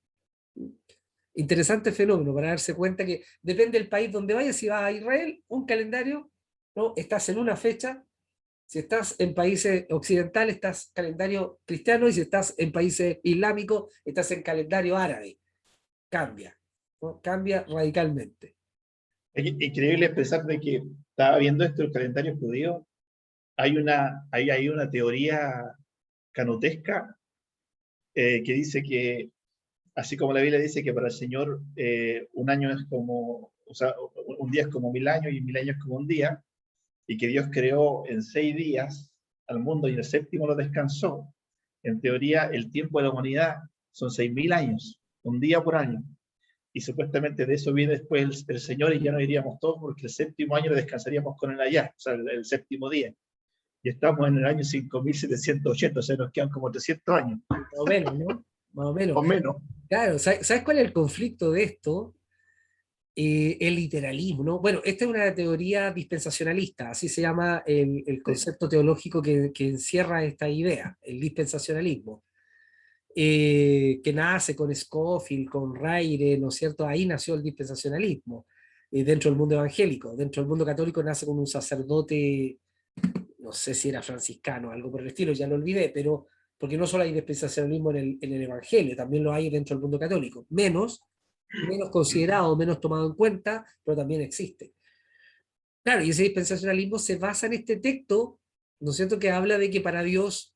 Speaker 1: Interesante fenómeno para darse cuenta que depende del país donde vayas. Si vas a Israel, un calendario, ¿no? Estás en una fecha. Si estás en países occidentales, estás calendario cristiano, y si estás en países islámicos, estás en calendario árabe. Cambia, ¿no? Cambia radicalmente.
Speaker 2: Es increíble pensar de que estaba viendo esto, el calendario judío. Hay una teoría canutesca que dice que, así como la Biblia dice que para el Señor un año es como, o sea, un día es como 1000 años y 1000 años es como un día, y que Dios creó en 6 días al mundo y en el séptimo lo descansó. En teoría, el tiempo de la humanidad son 6000 años, un día por año. Y supuestamente de eso viene después el Señor y ya no iríamos todos porque el séptimo año lo descansaríamos con él allá, o sea, el séptimo día. Y estamos en el año 5780, o sea, nos quedan como 300 años,
Speaker 1: Más o menos, ¿no? Más o menos.
Speaker 2: o menos.
Speaker 1: Claro, ¿sabes cuál es el conflicto de esto? El literalismo, ¿no? Bueno, esta es una teoría dispensacionalista, así se llama el
Speaker 2: Sí.
Speaker 1: concepto teológico que encierra esta idea, el dispensacionalismo, que nace con Scofield, con Raire, ¿no es cierto? Ahí nació el dispensacionalismo, dentro del mundo evangélico. Dentro del mundo católico nace con un sacerdote no sé si era franciscano, algo por el estilo, ya lo olvidé, pero porque no solo hay dispensacionalismo en el Evangelio, también lo hay dentro del mundo católico, menos considerado, menos tomado en cuenta, pero también existe. Claro, y ese dispensacionalismo se basa en este texto, ¿no es cierto?, que habla de que para Dios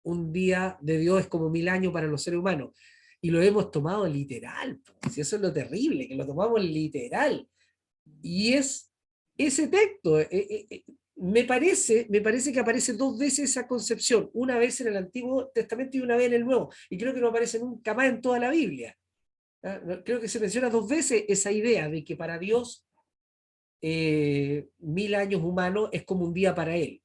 Speaker 1: un día de Dios es como 1000 años para los seres humanos. Y lo hemos tomado literal, pues, y eso es lo terrible, que lo tomamos literal. Y es ese texto, me parece que aparece 2 veces esa concepción, una vez en el Antiguo Testamento y una vez en el Nuevo, y creo que no aparece nunca más en toda la Biblia. ¿Ah? Creo que se menciona 2 veces esa idea de que para Dios 1000 años humanos es como un día para él.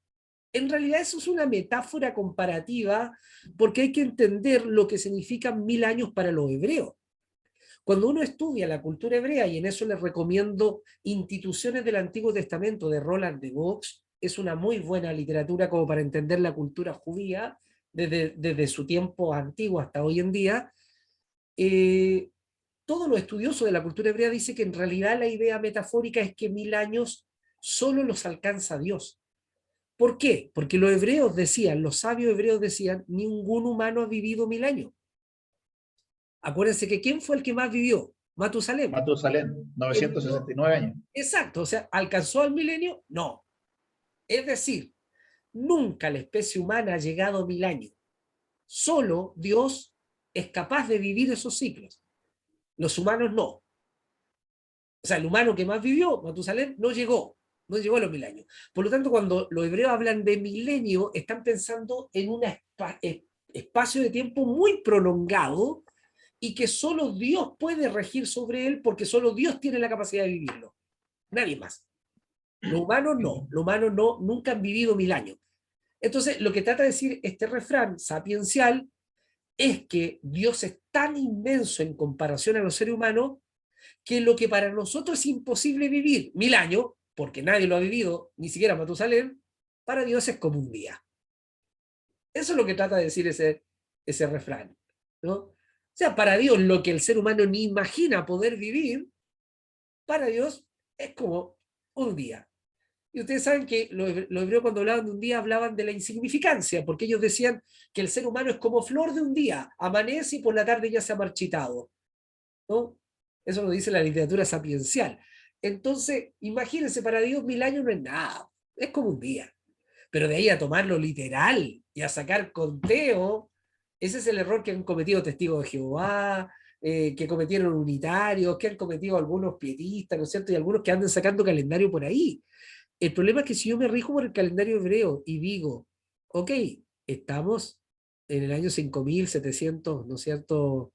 Speaker 1: En realidad eso es una metáfora comparativa porque hay que entender lo que significan 1000 años para los hebreos. Cuando uno estudia la cultura hebrea, y en eso les recomiendo Instituciones del Antiguo Testamento de Roland de Vaux, es una muy buena literatura como para entender la cultura judía desde su tiempo antiguo hasta hoy en día. Todos los estudiosos de la cultura hebrea dicen que en realidad la idea metafórica es que 1000 años solo los alcanza Dios. ¿Por qué? Porque los hebreos decían, los sabios hebreos decían, ningún humano ha vivido 1000 años. Acuérdense que ¿quién fue el que más vivió? Matusalén.
Speaker 2: Matusalén,
Speaker 1: El Dios,
Speaker 2: 969 años.
Speaker 1: exacto, o sea, ¿alcanzó al milenio? No. Es decir, nunca la especie humana ha llegado a 1000 años. Solo Dios es capaz de vivir esos ciclos. Los humanos no. O sea, el humano que más vivió, Matusalén, no llegó a los 1000 años. Por lo tanto, cuando los hebreos hablan de milenio, están pensando en un espacio de tiempo muy prolongado y que solo Dios puede regir sobre él porque solo Dios tiene la capacidad de vivirlo. Nadie más. Los humanos no, nunca han vivido 1000 años. Entonces, lo que trata de decir este refrán sapiencial es que Dios es tan inmenso en comparación a los seres humanos que lo que para nosotros es imposible vivir 1000 años, porque nadie lo ha vivido, ni siquiera Matusalén, para Dios es como un día. Eso es lo que trata de decir ese refrán, ¿no? O sea, para Dios lo que el ser humano ni imagina poder vivir, para Dios es como un día. Y ustedes saben que los hebreos cuando hablaban de un día hablaban de la insignificancia, porque ellos decían que el ser humano es como flor de un día, amanece y por la tarde ya se ha marchitado, ¿no? Eso lo dice la literatura sapiencial. Entonces, imagínense, para Dios 1000 años no es nada, es como un día. Pero de ahí a tomarlo literal y a sacar conteo, ese es el error que han cometido testigos de Jehová, que cometieron unitarios, que han cometido algunos pietistas, ¿no es cierto? Y algunos que andan sacando calendario por ahí. El problema es que si yo me rijo por el calendario hebreo y digo, ok, estamos en el año 5700, ¿no es cierto?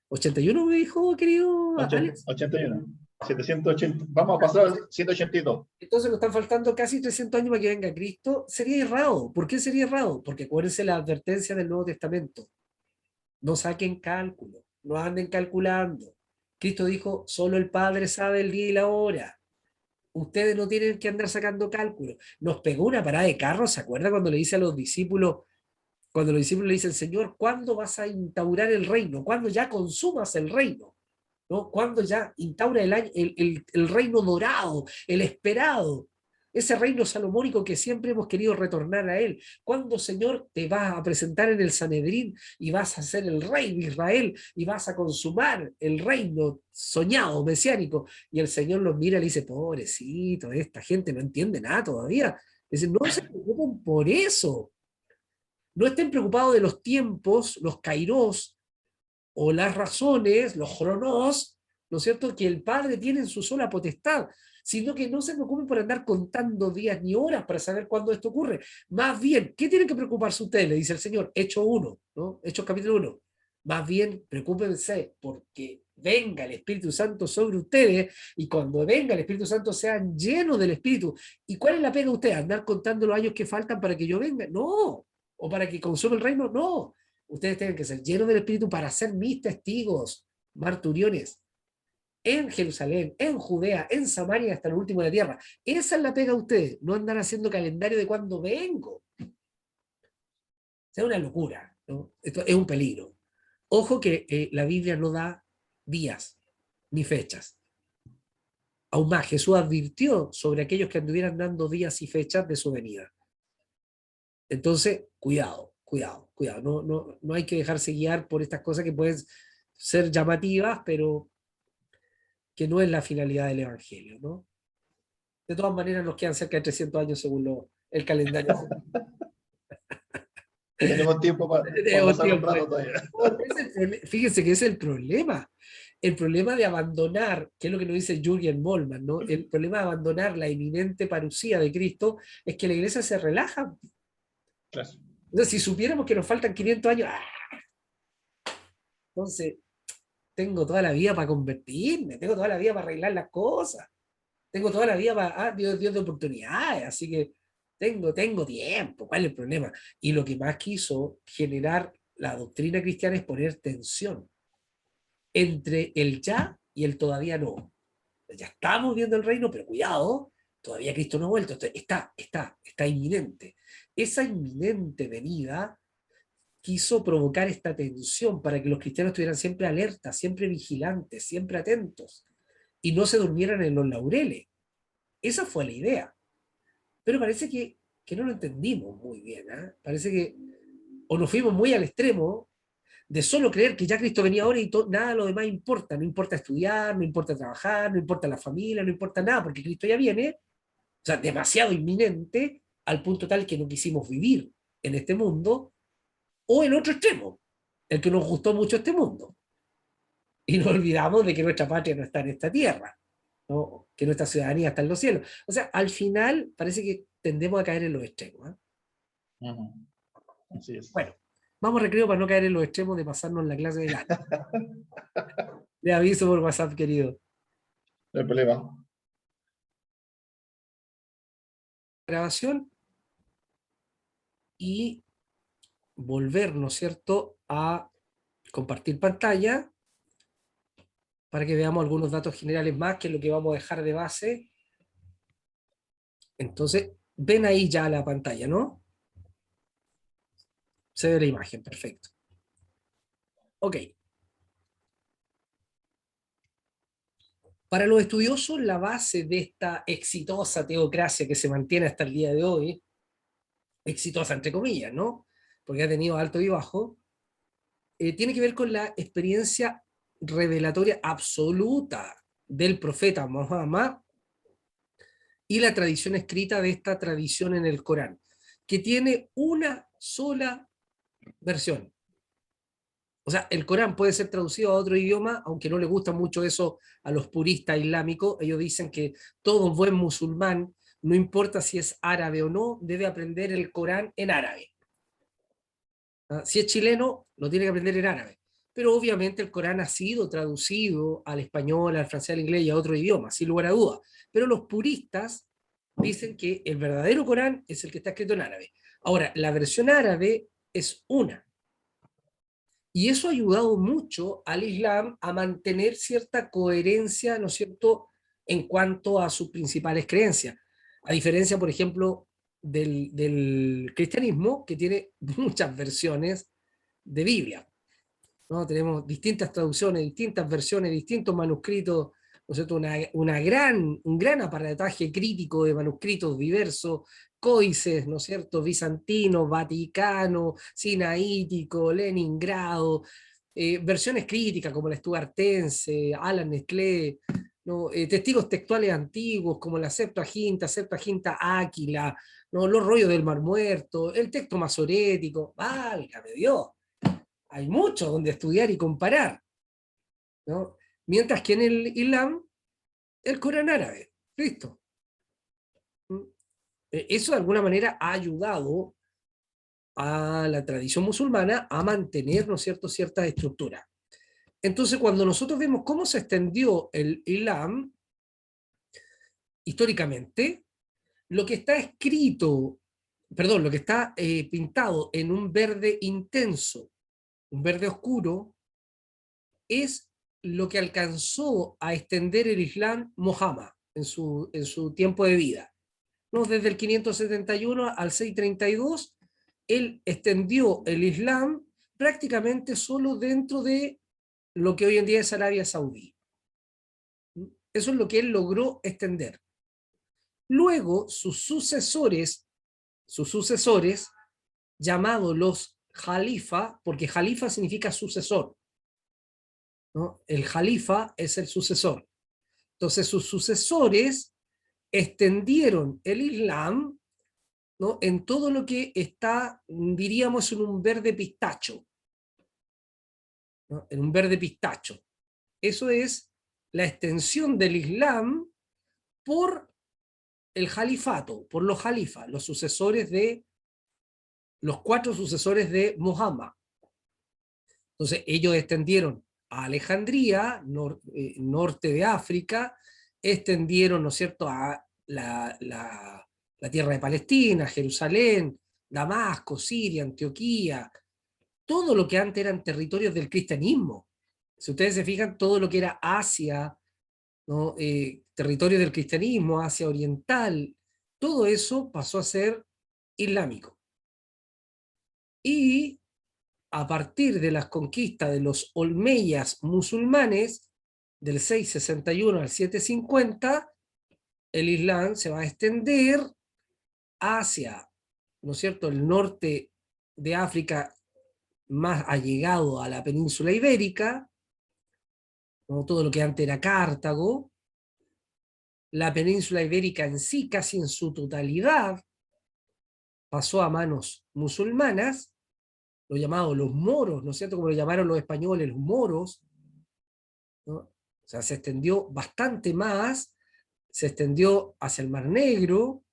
Speaker 1: 81 me dijo, querido Alex.
Speaker 2: 81. 780. Vamos a pasar al 182.
Speaker 1: Entonces nos están faltando casi 300 años para que venga Cristo. Sería errado. ¿Por qué sería errado? Porque acuérdense la advertencia del Nuevo Testamento. No saquen cálculo, no anden calculando. Cristo dijo, solo el Padre sabe el día y la hora. Ustedes no tienen que andar sacando cálculos. Nos pegó una parada de carro, ¿se acuerda cuando le dice a los discípulos, cuando los discípulos le dicen, Señor, ¿cuándo vas a instaurar el reino? ¿Cuándo ya consumas el reino? ¿No? Cuando ya instaura el reino dorado, el esperado, ese reino salomónico que siempre hemos querido retornar a él. ¿Cuándo, Señor, te vas a presentar en el Sanedrín y vas a ser el rey de Israel y vas a consumar el reino soñado, mesiánico? Y el Señor los mira y le dice, pobrecito, esta gente no entiende nada todavía. Dice, no se preocupen por eso. No estén preocupados de los tiempos, los kairos, o las razones, los cronos, ¿no es cierto?, que el Padre tiene en su sola potestad, sino que no se preocupen por andar contando días ni horas para saber cuándo esto ocurre. Más bien, ¿qué tienen que preocuparse ustedes? Le dice el Señor, Hechos 1, ¿no? Hechos capítulo 1. Más bien, preocúpense porque venga el Espíritu Santo sobre ustedes y cuando venga el Espíritu Santo sean llenos del Espíritu. ¿Y cuál es la pega de ustedes? ¿Andar contando los años que faltan para que yo venga? No. ¿O para que consuma el reino? No. Ustedes tienen que ser llenos del Espíritu para ser mis testigos, marturiones, en Jerusalén, en Judea, en Samaria, hasta el último de la tierra. Esa es la pega de ustedes, no andar haciendo calendario de cuándo vengo. Es una locura, ¿no? Esto es un peligro. Ojo que la Biblia no da días ni fechas. Aún más, Jesús advirtió sobre aquellos que anduvieran dando días y fechas de su venida. Entonces, cuidado, cuidado, cuidado. No hay que dejarse guiar por estas cosas que pueden ser llamativas, pero que no es la finalidad del Evangelio, ¿no? De todas maneras, nos quedan cerca de 300 años según el calendario.
Speaker 2: Tenemos tiempo para
Speaker 1: Tenemos
Speaker 2: pasar un
Speaker 1: tiempo.
Speaker 2: rato todavía.
Speaker 1: Fíjense que ese es el problema. El problema de abandonar, que es lo que nos dice Jürgen Moltmann, ¿no? El problema de abandonar la inminente parucía de Cristo es que la iglesia se relaja.
Speaker 2: Claro.
Speaker 1: Entonces, si supiéramos que nos faltan 500 años, entonces tengo toda la vida para convertirme, tengo toda la vida para arreglar las cosas, tengo toda la vida para, Dios de oportunidades, así que tengo tiempo, ¿cuál es el problema? Y lo que más quiso generar la doctrina cristiana es poner tensión entre el ya y el todavía no. Ya estamos viendo el reino, pero cuidado, todavía Cristo no ha vuelto, está inminente. Esa inminente venida quiso provocar esta tensión para que los cristianos estuvieran siempre alertas, siempre vigilantes, siempre atentos y no se durmieran en los laureles. Esa fue la idea. Pero parece que no lo entendimos muy bien. ¿Eh? Parece que o nos fuimos muy al extremo de solo creer que ya Cristo venía ahora y nada de lo demás importa. No importa estudiar, no importa trabajar, no importa la familia, no importa nada, porque Cristo ya viene. O sea, demasiado inminente al punto tal que no quisimos vivir en este mundo, o el otro extremo, el que nos gustó mucho este mundo. Y nos olvidamos de que nuestra patria no está en esta tierra, ¿no? Que nuestra ciudadanía está en los cielos. O sea, al final parece que tendemos a caer en los extremos. ¿Eh?
Speaker 2: Ujú. Así es.
Speaker 1: Bueno, vamos a recreo para no caer en los extremos de pasarnos la clase del año. Le aviso por WhatsApp, querido.
Speaker 2: No hay problema.
Speaker 1: Grabación y volver, ¿no es cierto?, a compartir pantalla para que veamos algunos datos generales más, que es lo que vamos a dejar de base. Entonces, ven ahí ya la pantalla, ¿no? Se ve la imagen, perfecto. Ok. Para los estudiosos, la base de esta exitosa teocracia que se mantiene hasta el día de hoy, exitosa entre comillas, ¿no? Porque ha tenido alto y bajo, tiene que ver con la experiencia revelatoria absoluta del profeta Muhammad y la tradición escrita de esta tradición en el Corán, que tiene una sola versión. O sea, el Corán puede ser traducido a otro idioma, aunque no le gusta mucho eso a los puristas islámicos. Ellos dicen que todo buen musulmán, no importa si es árabe o no, debe aprender el Corán en árabe. ¿Ah? Si es chileno, lo tiene que aprender en árabe. Pero obviamente el Corán ha sido traducido al español, al francés, al inglés y a otro idioma, sin lugar a dudas. Pero los puristas dicen que el verdadero Corán es el que está escrito en árabe. Ahora, la versión árabe es una. Y eso ha ayudado mucho al Islam a mantener cierta coherencia, ¿no es cierto?, en cuanto a sus principales creencias. A diferencia, por ejemplo, del cristianismo, que tiene muchas versiones de Biblia, ¿no? Tenemos distintas traducciones, distintas versiones, distintos manuscritos, ¿no es cierto? Un gran aparataje crítico de manuscritos diversos, códices, ¿no es cierto? Bizantino, Vaticano, Sinaítico, Leningrado, versiones críticas como la Estuartense, Alan Nestlé, ¿no? Testigos textuales antiguos como la Septuaginta Áquila, ¿no? Los rollos del Mar Muerto, el texto masorético, válgame Dios, hay mucho donde estudiar y comparar, ¿no? Mientras que en el Islam, el Corán árabe, listo. Eso de alguna manera ha ayudado a la tradición musulmana a mantener, ¿no es cierto?, ciertas estructuras. Entonces, cuando nosotros vemos cómo se extendió el Islam históricamente, lo que está escrito, perdón, lo que está pintado en un verde intenso, un verde oscuro, es lo que alcanzó a extender el Islam Muhammad en su tiempo de vida. ¿No? Desde el 571 al 632, él extendió el Islam prácticamente solo dentro de lo que hoy en día es Arabia Saudí. Eso es lo que él logró extender. Luego, sus sucesores llamados los jalifa, porque jalifa significa sucesor, ¿no? El jalifa es el sucesor. Entonces sus sucesores extendieron el Islam, ¿no?, en todo lo que está, diríamos, en un verde pistacho, ¿no?, en un verde pistacho. Eso es la extensión del Islam por el califato, por los jalifas, los sucesores de los 4 sucesores de Muhammad. Entonces ellos extendieron a Alejandría, norte de África, extendieron, ¿no es cierto?, a la tierra de Palestina, Jerusalén, Damasco, Siria, Antioquía, todo lo que antes eran territorios del cristianismo. Si ustedes se fijan, todo lo que era Asia, ¿no?, territorio del cristianismo, Asia Oriental, todo eso pasó a ser islámico. Y a partir de las conquistas de los olmeyas musulmanes, del 661 al 750, el Islam se va a extender hacia, ¿no es cierto?, el norte de África, más allegado a la península ibérica, ¿no?, todo lo que antes era Cartago, la península ibérica en sí, casi en su totalidad, pasó a manos musulmanas, lo llamados los moros, ¿no es cierto?, como lo llamaron los españoles, los moros, ¿no? O sea, se extendió bastante más, se extendió hacia el Mar Negro,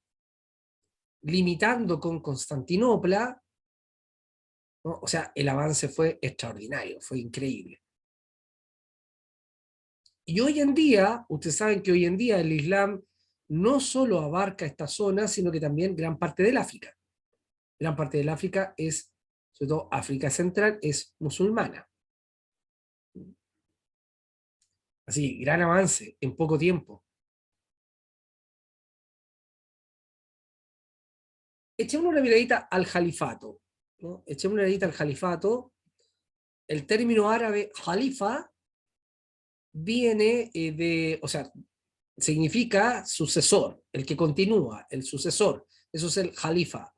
Speaker 1: limitando con Constantinopla, ¿no? O sea, el avance fue extraordinario, fue increíble. Y hoy en día, ustedes saben que hoy en día el Islam no solo abarca esta zona, sino que también gran parte del África. Gran parte del África es, sobre todo África Central, es musulmana. Así, gran avance en poco tiempo. Echemos una miradita al califato, ¿no? Echemos una miradita al califato. El término árabe jalifa viene o sea, significa sucesor, el que continúa, el sucesor. Eso es el jalifa.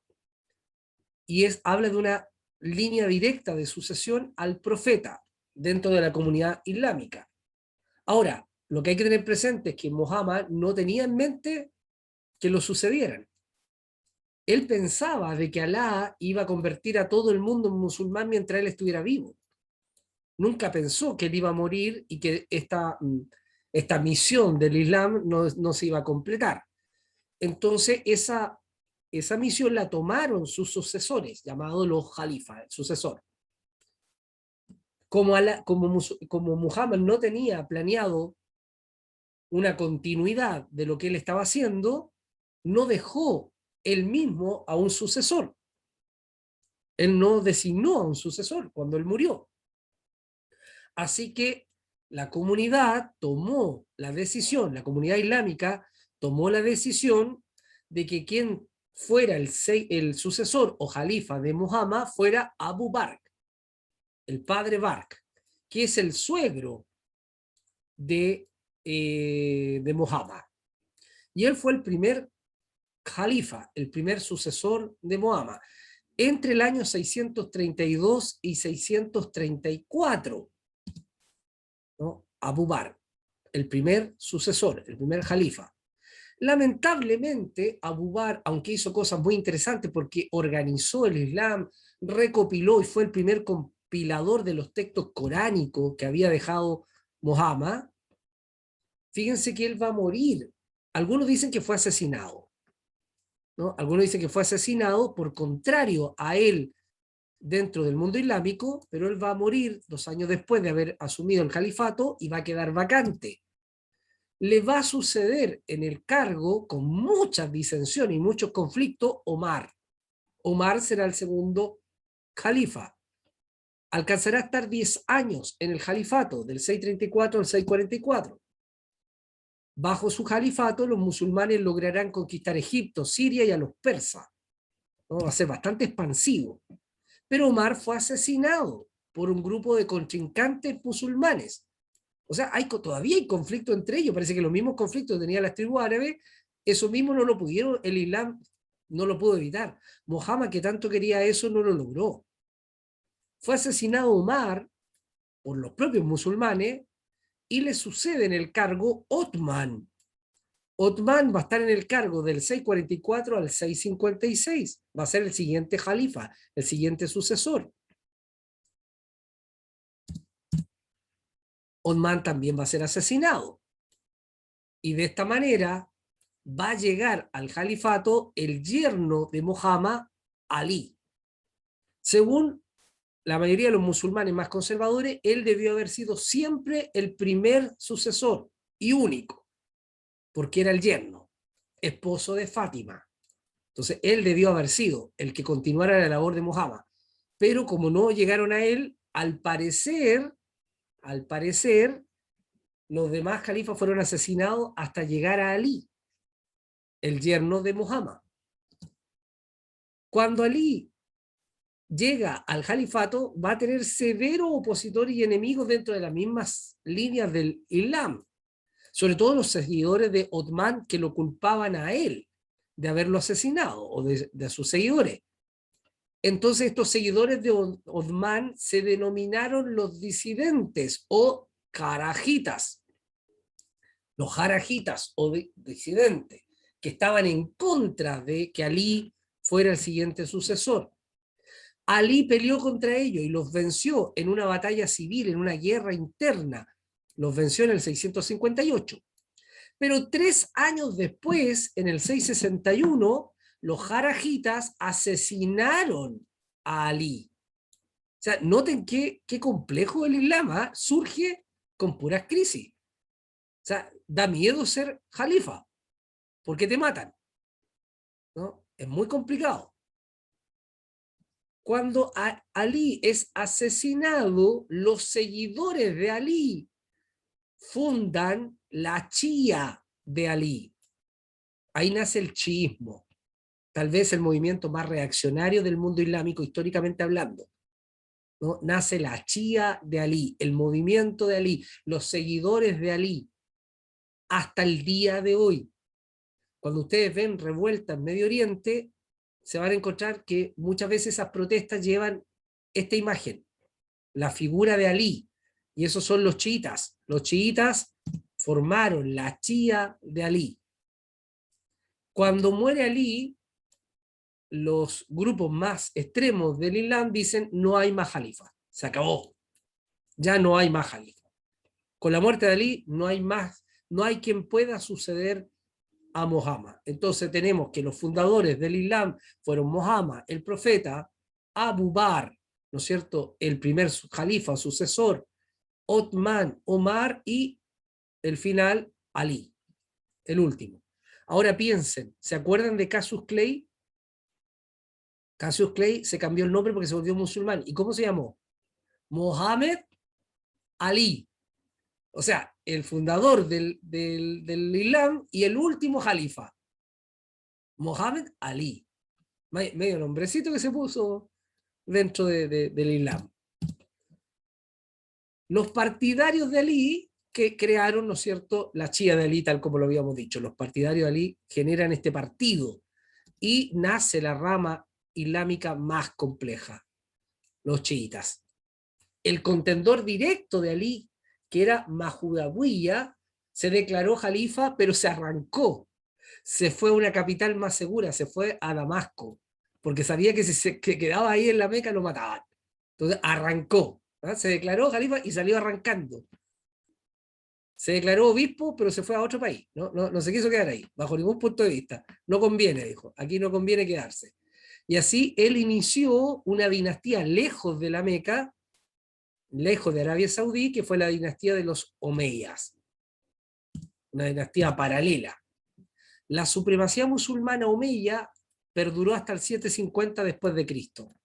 Speaker 1: Y habla de una línea directa de sucesión al profeta dentro de la comunidad islámica. Ahora, lo que hay que tener presente es que Muhammad no tenía en mente que lo sucedieran. Él pensaba de que Alá iba a convertir a todo el mundo en musulmán mientras él estuviera vivo. Nunca pensó que él iba a morir y que esta misión del Islam no se iba a completar. Entonces, esa misión la tomaron sus sucesores, llamados los jalifas, el sucesor. Como Muhammad no tenía planeado una continuidad de lo que él estaba haciendo, no dejó él mismo a un sucesor. Él no designó a un sucesor cuando él murió. Así que la comunidad tomó la decisión, la comunidad islámica tomó la decisión de que quien fuera el sucesor o jalifa de Muhammad fuera Abu Bakr, el padre Bakr, que es el suegro de Muhammad. Y él fue el primer jalifa, el primer sucesor de Muhammad, entre el año 632 y 634, ¿no? Abu Bakr, el primer sucesor, el primer jalifa. Lamentablemente, Abu Bakr, aunque hizo cosas muy interesantes porque organizó el Islam, recopiló y fue el primer compilador de los textos coránicos que había dejado Muhammad, fíjense que él va a morir. Algunos dicen que fue asesinado, ¿no? Algunos dicen que fue asesinado por contrario a él dentro del mundo islámico, pero él va a morir 2 años después de haber asumido el califato y va a quedar vacante. Le va a suceder en el cargo, con muchas disensiones y muchos conflictos, Omar. Omar será el segundo califa. Alcanzará a estar 10 años en el califato, del 634 al 644. Bajo su califato, los musulmanes lograrán conquistar Egipto, Siria y a los persas, ¿no? Va a ser bastante expansivo. Pero Omar fue asesinado por un grupo de contrincantes musulmanes. O sea, todavía hay conflicto entre ellos. Parece que los mismos conflictos que tenían las tribus árabes, eso mismo no lo pudieron el Islam no lo pudo evitar. Mohammed, que tanto quería eso, no lo logró. Fue asesinado Omar por los propios musulmanes y le sucede en el cargo Othman. Othman va a estar en el cargo del 644 al 656. Va a ser el siguiente jalifa, el siguiente sucesor. Othman también va a ser asesinado. Y de esta manera va a llegar al califato el yerno de Muhammad, Ali. Según la mayoría de los musulmanes más conservadores, él debió haber sido siempre el primer sucesor y único, porque era el yerno, esposo de Fátima. Entonces, él debió haber sido el que continuara la labor de Muhammad. Pero como no llegaron a él, al parecer, los demás califas fueron asesinados hasta llegar a Ali, el yerno de Muhammad. Cuando Ali llega al califato, va a tener severos opositores y enemigos dentro de las mismas líneas del Islam, sobre todo los seguidores de Othman, que lo culpaban a él de haberlo asesinado, o de sus seguidores. Entonces estos seguidores de Othman se denominaron los disidentes o carajitas. Los jarajitas o disidentes, que estaban en contra de que Ali fuera el siguiente sucesor. Ali peleó contra ellos y los venció en una batalla civil, en una guerra interna. Los venció en el 658. Pero 3 años después, en el 661, los jarajitas asesinaron a Ali. O sea, noten qué complejo el Islam, ¿eh? Surge con puras crisis. O sea, da miedo ser jalifa, porque te matan, ¿no? Es muy complicado. Cuando Ali es asesinado, los seguidores de Ali fundan la Shia de Ali. Ahí nace el chiismo, tal vez el movimiento más reaccionario del mundo islámico históricamente hablando, ¿no? Nace la Shia de Ali, el movimiento de Ali, los seguidores de Ali, hasta el día de hoy. Cuando ustedes ven revueltas en Medio Oriente, se van a encontrar que muchas veces esas protestas llevan esta imagen, la figura de Ali, y esos son los chiitas. Los chiitas formaron la Shia de Ali. Cuando muere Ali, los grupos más extremos del Islam dicen no hay más jalifa, se acabó, ya no hay más jalifa. Con la muerte de Ali no hay más, no hay quien pueda suceder a Muhammad. Entonces tenemos que los fundadores del Islam fueron Muhammad, el profeta, Abu Bakr, ¿no es cierto?, el primer jalifa, sucesor, Othman, Omar y el final, Ali, el último. Ahora piensen, ¿se acuerdan de Cassius Clay? Cassius Clay se cambió el nombre porque se volvió musulmán. ¿Y cómo se llamó? Mohammed Ali. O sea, el fundador del Islam y el último jalifa. Mohammed Ali. Medio nombrecito que se puso dentro del Islam. Los partidarios de Ali que crearon, ¿no es cierto?, la Shia de Ali, tal como lo habíamos dicho. Los partidarios de Ali generan este partido y nace la rama islámica más compleja, los chiitas. El contendor directo de Ali, que era Mahudawiyya, se declaró jalifa, pero se arrancó. Se fue a una capital más segura, se fue a Damasco, porque sabía que si se quedaba ahí en la Meca lo mataban. Entonces arrancó, ¿eh? Se declaró jalifa y salió arrancando. Se declaró obispo, pero se fue a otro país. No se quiso quedar ahí, bajo ningún punto de vista. No conviene, dijo. Aquí no conviene quedarse. Y así él inició una dinastía lejos de la Meca, lejos de Arabia Saudí, que fue la dinastía de los Omeyas. Una dinastía paralela. La supremacía musulmana omeya perduró hasta el 750 después de Cristo,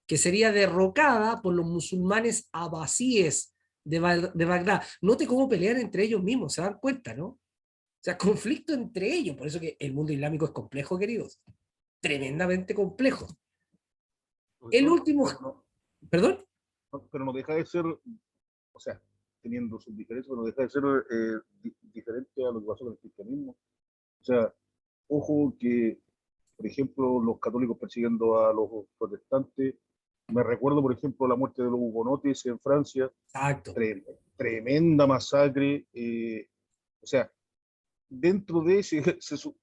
Speaker 1: que sería derrocada por los musulmanes abasíes de Bagdad. Note cómo pelean entre ellos mismos, se dan cuenta, ¿no? O sea, conflicto entre ellos. Por eso que el mundo islámico es complejo, queridos. Tremendamente complejo. El último... ¿Perdón?
Speaker 3: Pero no deja de ser, o sea, teniendo sus diferencias, pero no deja de ser diferente a lo que pasó con el cristianismo. O sea, ojo que por ejemplo, los católicos persiguiendo a los protestantes. Me recuerdo, por ejemplo, la muerte de los hugonotes en Francia,
Speaker 1: Exacto.
Speaker 3: tremenda masacre. O sea, dentro de ese,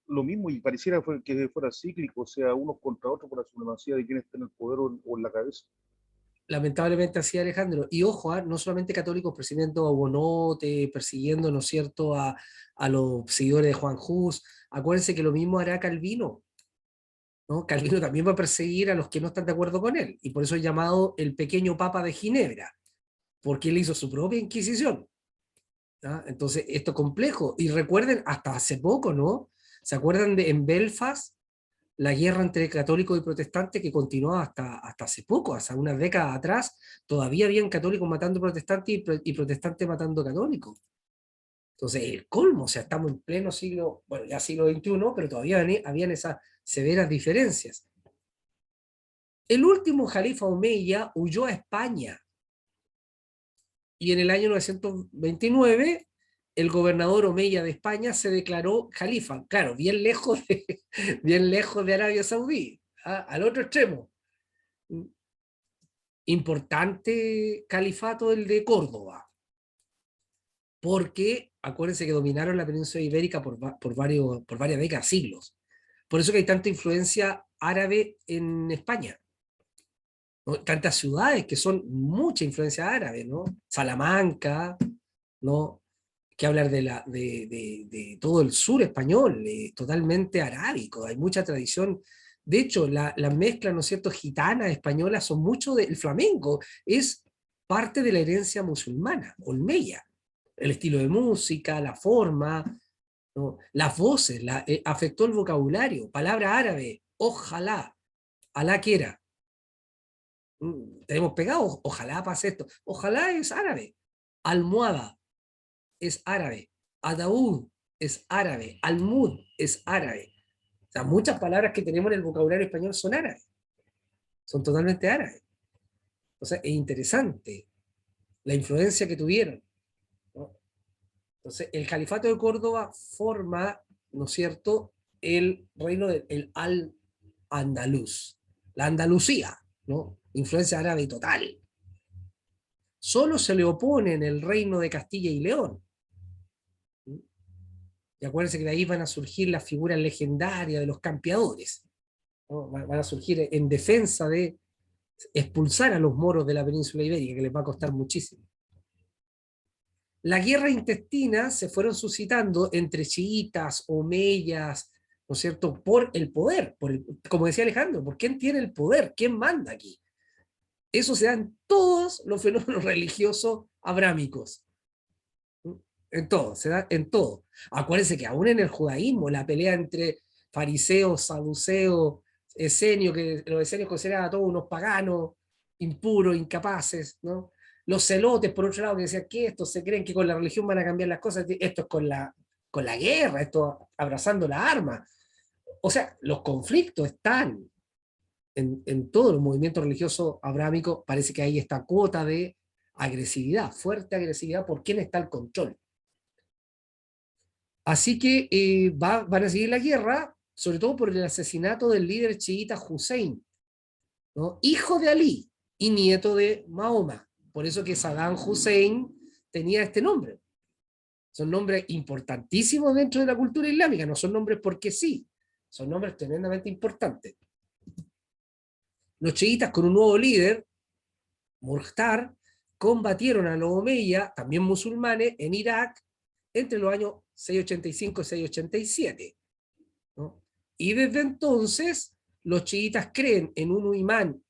Speaker 3: lo mismo, y pareciera que fuera cíclico, o sea, unos contra otros por la supremacía de quien está en el poder o en la cabeza.
Speaker 1: Lamentablemente así, Alejandro. Y ojo, no solamente católicos persiguiendo a Bonote, persiguiendo, ¿no es cierto?, a los seguidores de Juan Hus. Acuérdense que lo mismo hará Calvino, ¿no? Calvino también va a perseguir a los que no están de acuerdo con él, y por eso es llamado el pequeño Papa de Ginebra, porque él hizo su propia Inquisición. ¿Ya? Entonces, esto es complejo. Y recuerden, hasta hace poco, ¿no? ¿Se acuerdan de en Belfast la guerra entre católicos y protestantes que continuó hasta hace poco, hasta unas décadas atrás? Todavía habían católicos matando protestantes y protestantes matando católicos. Entonces, el colmo, o sea, estamos en pleno siglo, bueno, ya siglo XXI, pero todavía habían esas severas diferencias. El último califa Omeya huyó a España, y en el año 929 el gobernador Omeya de España se declaró califa, claro, bien lejos de Arabia Saudí, al otro extremo. Importante califato el de Córdoba, porque acuérdense que dominaron la península ibérica por varias décadas, siglos. Por eso que hay tanta influencia árabe en España, ¿no? Tantas ciudades que son mucha influencia árabe, ¿no? Salamanca, ¿no? Que hablar de todo el sur español, totalmente arábico, hay mucha tradición. De hecho, la mezcla, ¿no es cierto?, gitana, española, son mucho del flamenco, es parte de la herencia musulmana, olmeya. El estilo de música, la forma, ¿no? Las voces, afectó el vocabulario, palabra árabe, ojalá, alá quiera. Tenemos pegado, ojalá pase esto, ojalá es árabe, almohada es árabe, Adaud es árabe, Almud es árabe. O sea, muchas palabras que tenemos en el vocabulario español son árabes, son totalmente árabes. O sea, es interesante la influencia que tuvieron, ¿no? Entonces, el califato de Córdoba forma, ¿no es cierto?, el reino del Al-Andalus, la Andalucía, ¿no? Influencia árabe total. Solo se le opone en el reino de Castilla y León. Y acuérdense que de ahí van a surgir las figuras legendarias de los campeadores, ¿no? Van a surgir en defensa de expulsar a los moros de la península ibérica, que les va a costar muchísimo. Las guerras intestinas se fueron suscitando entre chiitas, omeyas, ¿no es cierto?, por el poder, como decía Alejandro, ¿por quién tiene el poder? ¿Quién manda aquí? Eso se da en todos los fenómenos religiosos abrámicos. En todo, se da en todo. Acuérdense que aún en el judaísmo, la pelea entre fariseos, saduceos, esenios, que los esenios consideraban a todos unos paganos, impuros, incapaces, ¿no? Los celotes, por otro lado, que decían que estos se creen que con la religión van a cambiar las cosas, esto es con la guerra, esto abrazando la arma. O sea, los conflictos están en todos los movimientos religiosos abrámicos. Parece que hay esta cuota de agresividad, fuerte agresividad por quién está al control. Así que van a seguir la guerra, sobre todo por el asesinato del líder chiita Hussein, ¿no?, hijo de Ali y nieto de Mahoma. Por eso que Saddam Hussein tenía este nombre. Son nombres importantísimos dentro de la cultura islámica, no son nombres porque sí, son nombres tremendamente importantes. Los chiitas, con un nuevo líder, Murtar, combatieron a los omeyas, también musulmanes, en Irak entre los años 685 y 687, ¿no? Y desde entonces los chiitas creen en un imán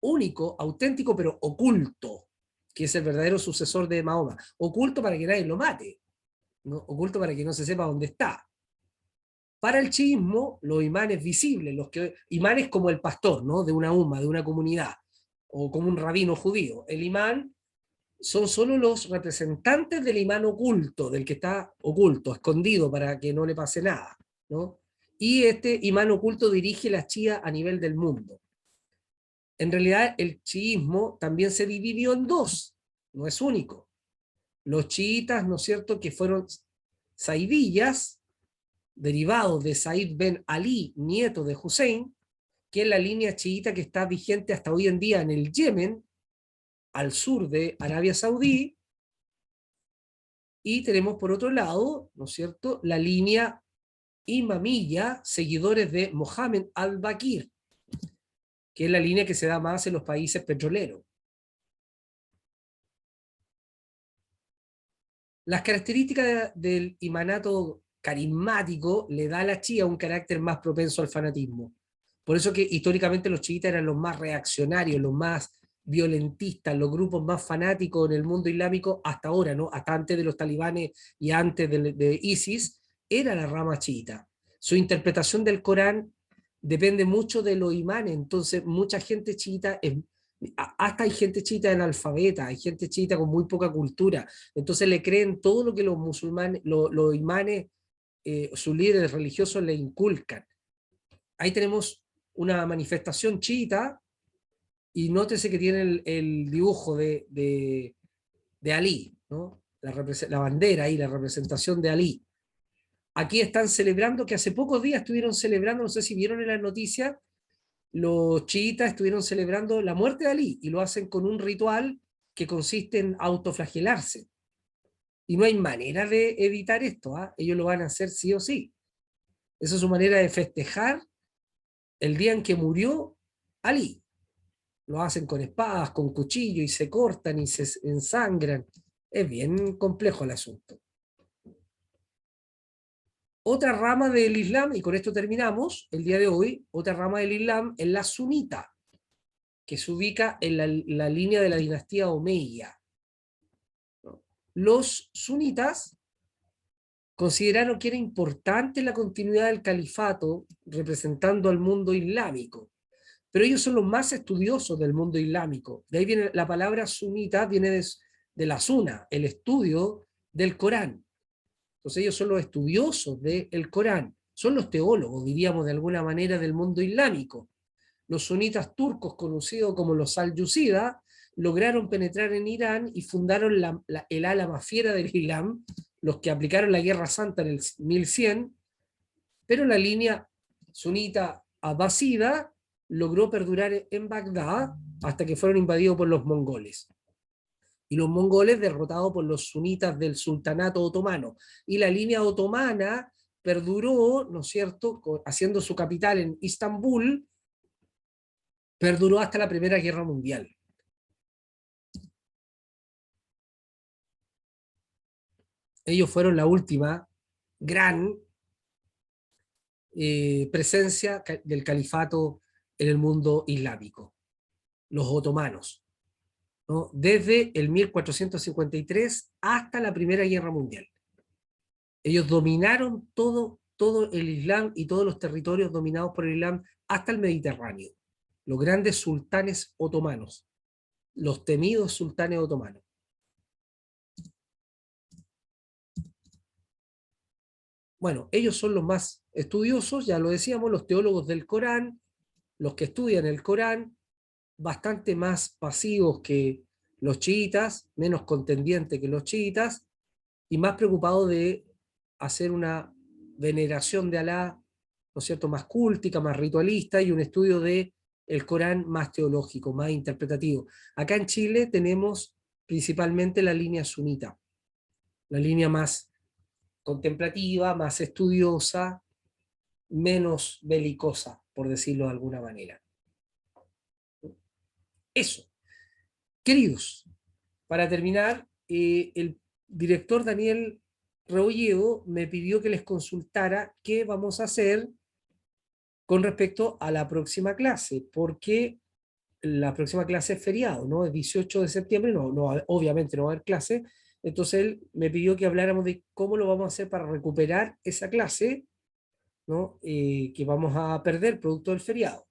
Speaker 1: único, auténtico, pero oculto, que es el verdadero sucesor de Mahoma. Oculto para que nadie lo mate, ¿no? Oculto para que no se sepa dónde está. Para el chiismo, los imanes visibles, imanes como el pastor, ¿no?, de una umma, de una comunidad, o como un rabino judío. El imán son solo los representantes del imán oculto, del que está oculto, escondido para que no le pase nada, ¿no? Y este imán oculto dirige la chía a nivel del mundo. En realidad, el chiismo también se dividió en dos, no es único. Los chiitas, ¿no es cierto?, que fueron zaidillas, derivado de Said Ben Ali, nieto de Hussein, que es la línea chiita que está vigente hasta hoy en día en el Yemen, al sur de Arabia Saudí, y tenemos por otro lado, ¿no es cierto?, la línea imamilla, seguidores de Mohammed al-Bakir, que es la línea que se da más en los países petroleros. Las características del imanato carismático le da a la chía un carácter más propenso al fanatismo. Por eso que históricamente los chiitas eran los más reaccionarios, los más violentistas, los grupos más fanáticos en el mundo islámico hasta ahora, ¿no? Hasta antes de los talibanes y antes de ISIS, era la rama chiita. Su interpretación del Corán depende mucho de los imanes, entonces mucha gente chiita hasta hay gente chiita analfabeta, hay gente chiita con muy poca cultura, entonces le creen todo lo que los musulmanes, los imanes, sus líderes religiosos le inculcan. Ahí tenemos una manifestación chiita, y nótese que tiene el dibujo de Ali, ¿no? La bandera ahí, la representación de Ali. Aquí están celebrando, que hace pocos días estuvieron celebrando, no sé si vieron en las noticias, los chiitas estuvieron celebrando la muerte de Ali, y lo hacen con un ritual que consiste en autoflagelarse. Y no hay manera de evitar esto, ¿eh? Ellos lo van a hacer sí o sí. Esa es su manera de festejar el día en que murió Ali. Lo hacen con espadas, con cuchillos, y se cortan y se ensangran. Es bien complejo el asunto. Otra rama del Islam, y con esto terminamos el día de hoy, otra rama del Islam es la sunita, que se ubica en la línea de la dinastía Omeya. Los sunitas consideraron que era importante la continuidad del califato representando al mundo islámico, pero ellos son los más estudiosos del mundo islámico. De ahí viene la palabra sunita, viene de la suna, el estudio del Corán. Entonces ellos son los estudiosos del Corán, son los teólogos, diríamos de alguna manera, del mundo islámico. Los sunitas turcos, conocidos como los salyúcidas, lograron penetrar en Irán y fundaron el ala más fiera del Islam, los que aplicaron la Guerra Santa en el 1100, pero la línea sunita abbasida logró perdurar en Bagdad hasta que fueron invadidos por los mongoles. Y los mongoles derrotados por los sunitas del sultanato otomano. Y la línea otomana perduró, ¿no es cierto?, haciendo su capital en Istambul, perduró hasta la Primera Guerra Mundial. Ellos fueron la última gran presencia del califato en el mundo islámico, los otomanos, ¿no? Desde el 1453 hasta la Primera Guerra Mundial. Ellos dominaron todo el Islam y todos los territorios dominados por el Islam hasta el Mediterráneo. Los grandes sultanes otomanos, los temidos sultanes otomanos. Bueno, ellos son los más estudiosos, ya lo decíamos, los teólogos del Corán, los que estudian el Corán, bastante más pasivos que los chiitas, menos contendientes que los chiitas, y más preocupados de hacer una veneración de Alá, ¿no es cierto?, más cúltica, más ritualista, y un estudio del Corán más teológico, más interpretativo. Acá en Chile tenemos principalmente la línea sunita, la línea más contemplativa, más estudiosa, menos belicosa, por decirlo de alguna manera. Eso. Queridos, para terminar, el director Daniel Rebolledo me pidió que les consultara qué vamos a hacer con respecto a la próxima clase, porque la próxima clase es feriado, ¿no? El 18 de septiembre, obviamente no va a haber clase. Entonces él me pidió que habláramos de cómo lo vamos a hacer para recuperar esa clase, ¿no? Que vamos a perder producto del feriado.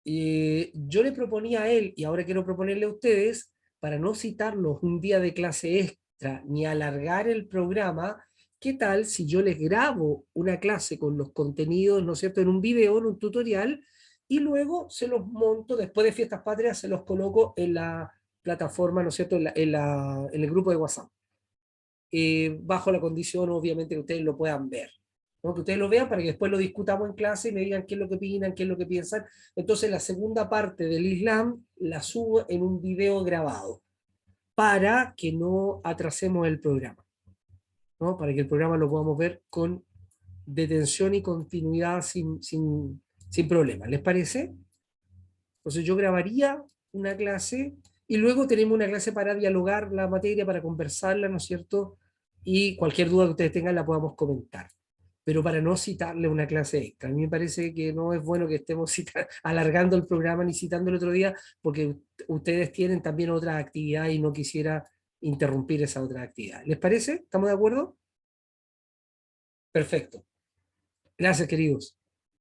Speaker 1: Yo le proponía a él, y ahora quiero proponerle a ustedes, para no citarlos un día de clase extra ni alargar el programa, ¿qué tal si yo les grabo una clase con los contenidos, ¿no es cierto?, en un video, en un tutorial, y luego se los monto, después de Fiestas Patrias, se los coloco en la plataforma, ¿no es cierto?, en el grupo de WhatsApp, bajo la condición, obviamente, que ustedes lo puedan ver. ¿no? Que ustedes lo vean para que después lo discutamos en clase y me digan qué es lo que opinan, qué es lo que piensan. Entonces la segunda parte del Islam la subo en un video grabado para que no atrasemos el programa, ¿no? Para que el programa lo podamos ver con detención y continuidad sin problemas. ¿Les parece? Entonces yo grabaría una clase y luego tenemos una clase para dialogar la materia, para conversarla, ¿no es cierto? Y cualquier duda que ustedes tengan la podamos comentar. Pero para no citarle una clase extra. A mí me parece que no es bueno que estemos alargando el programa ni citando el otro día, porque ustedes tienen también otra actividad y no quisiera interrumpir esa otra actividad. ¿Les parece? ¿Estamos de acuerdo? Perfecto. Gracias, queridos.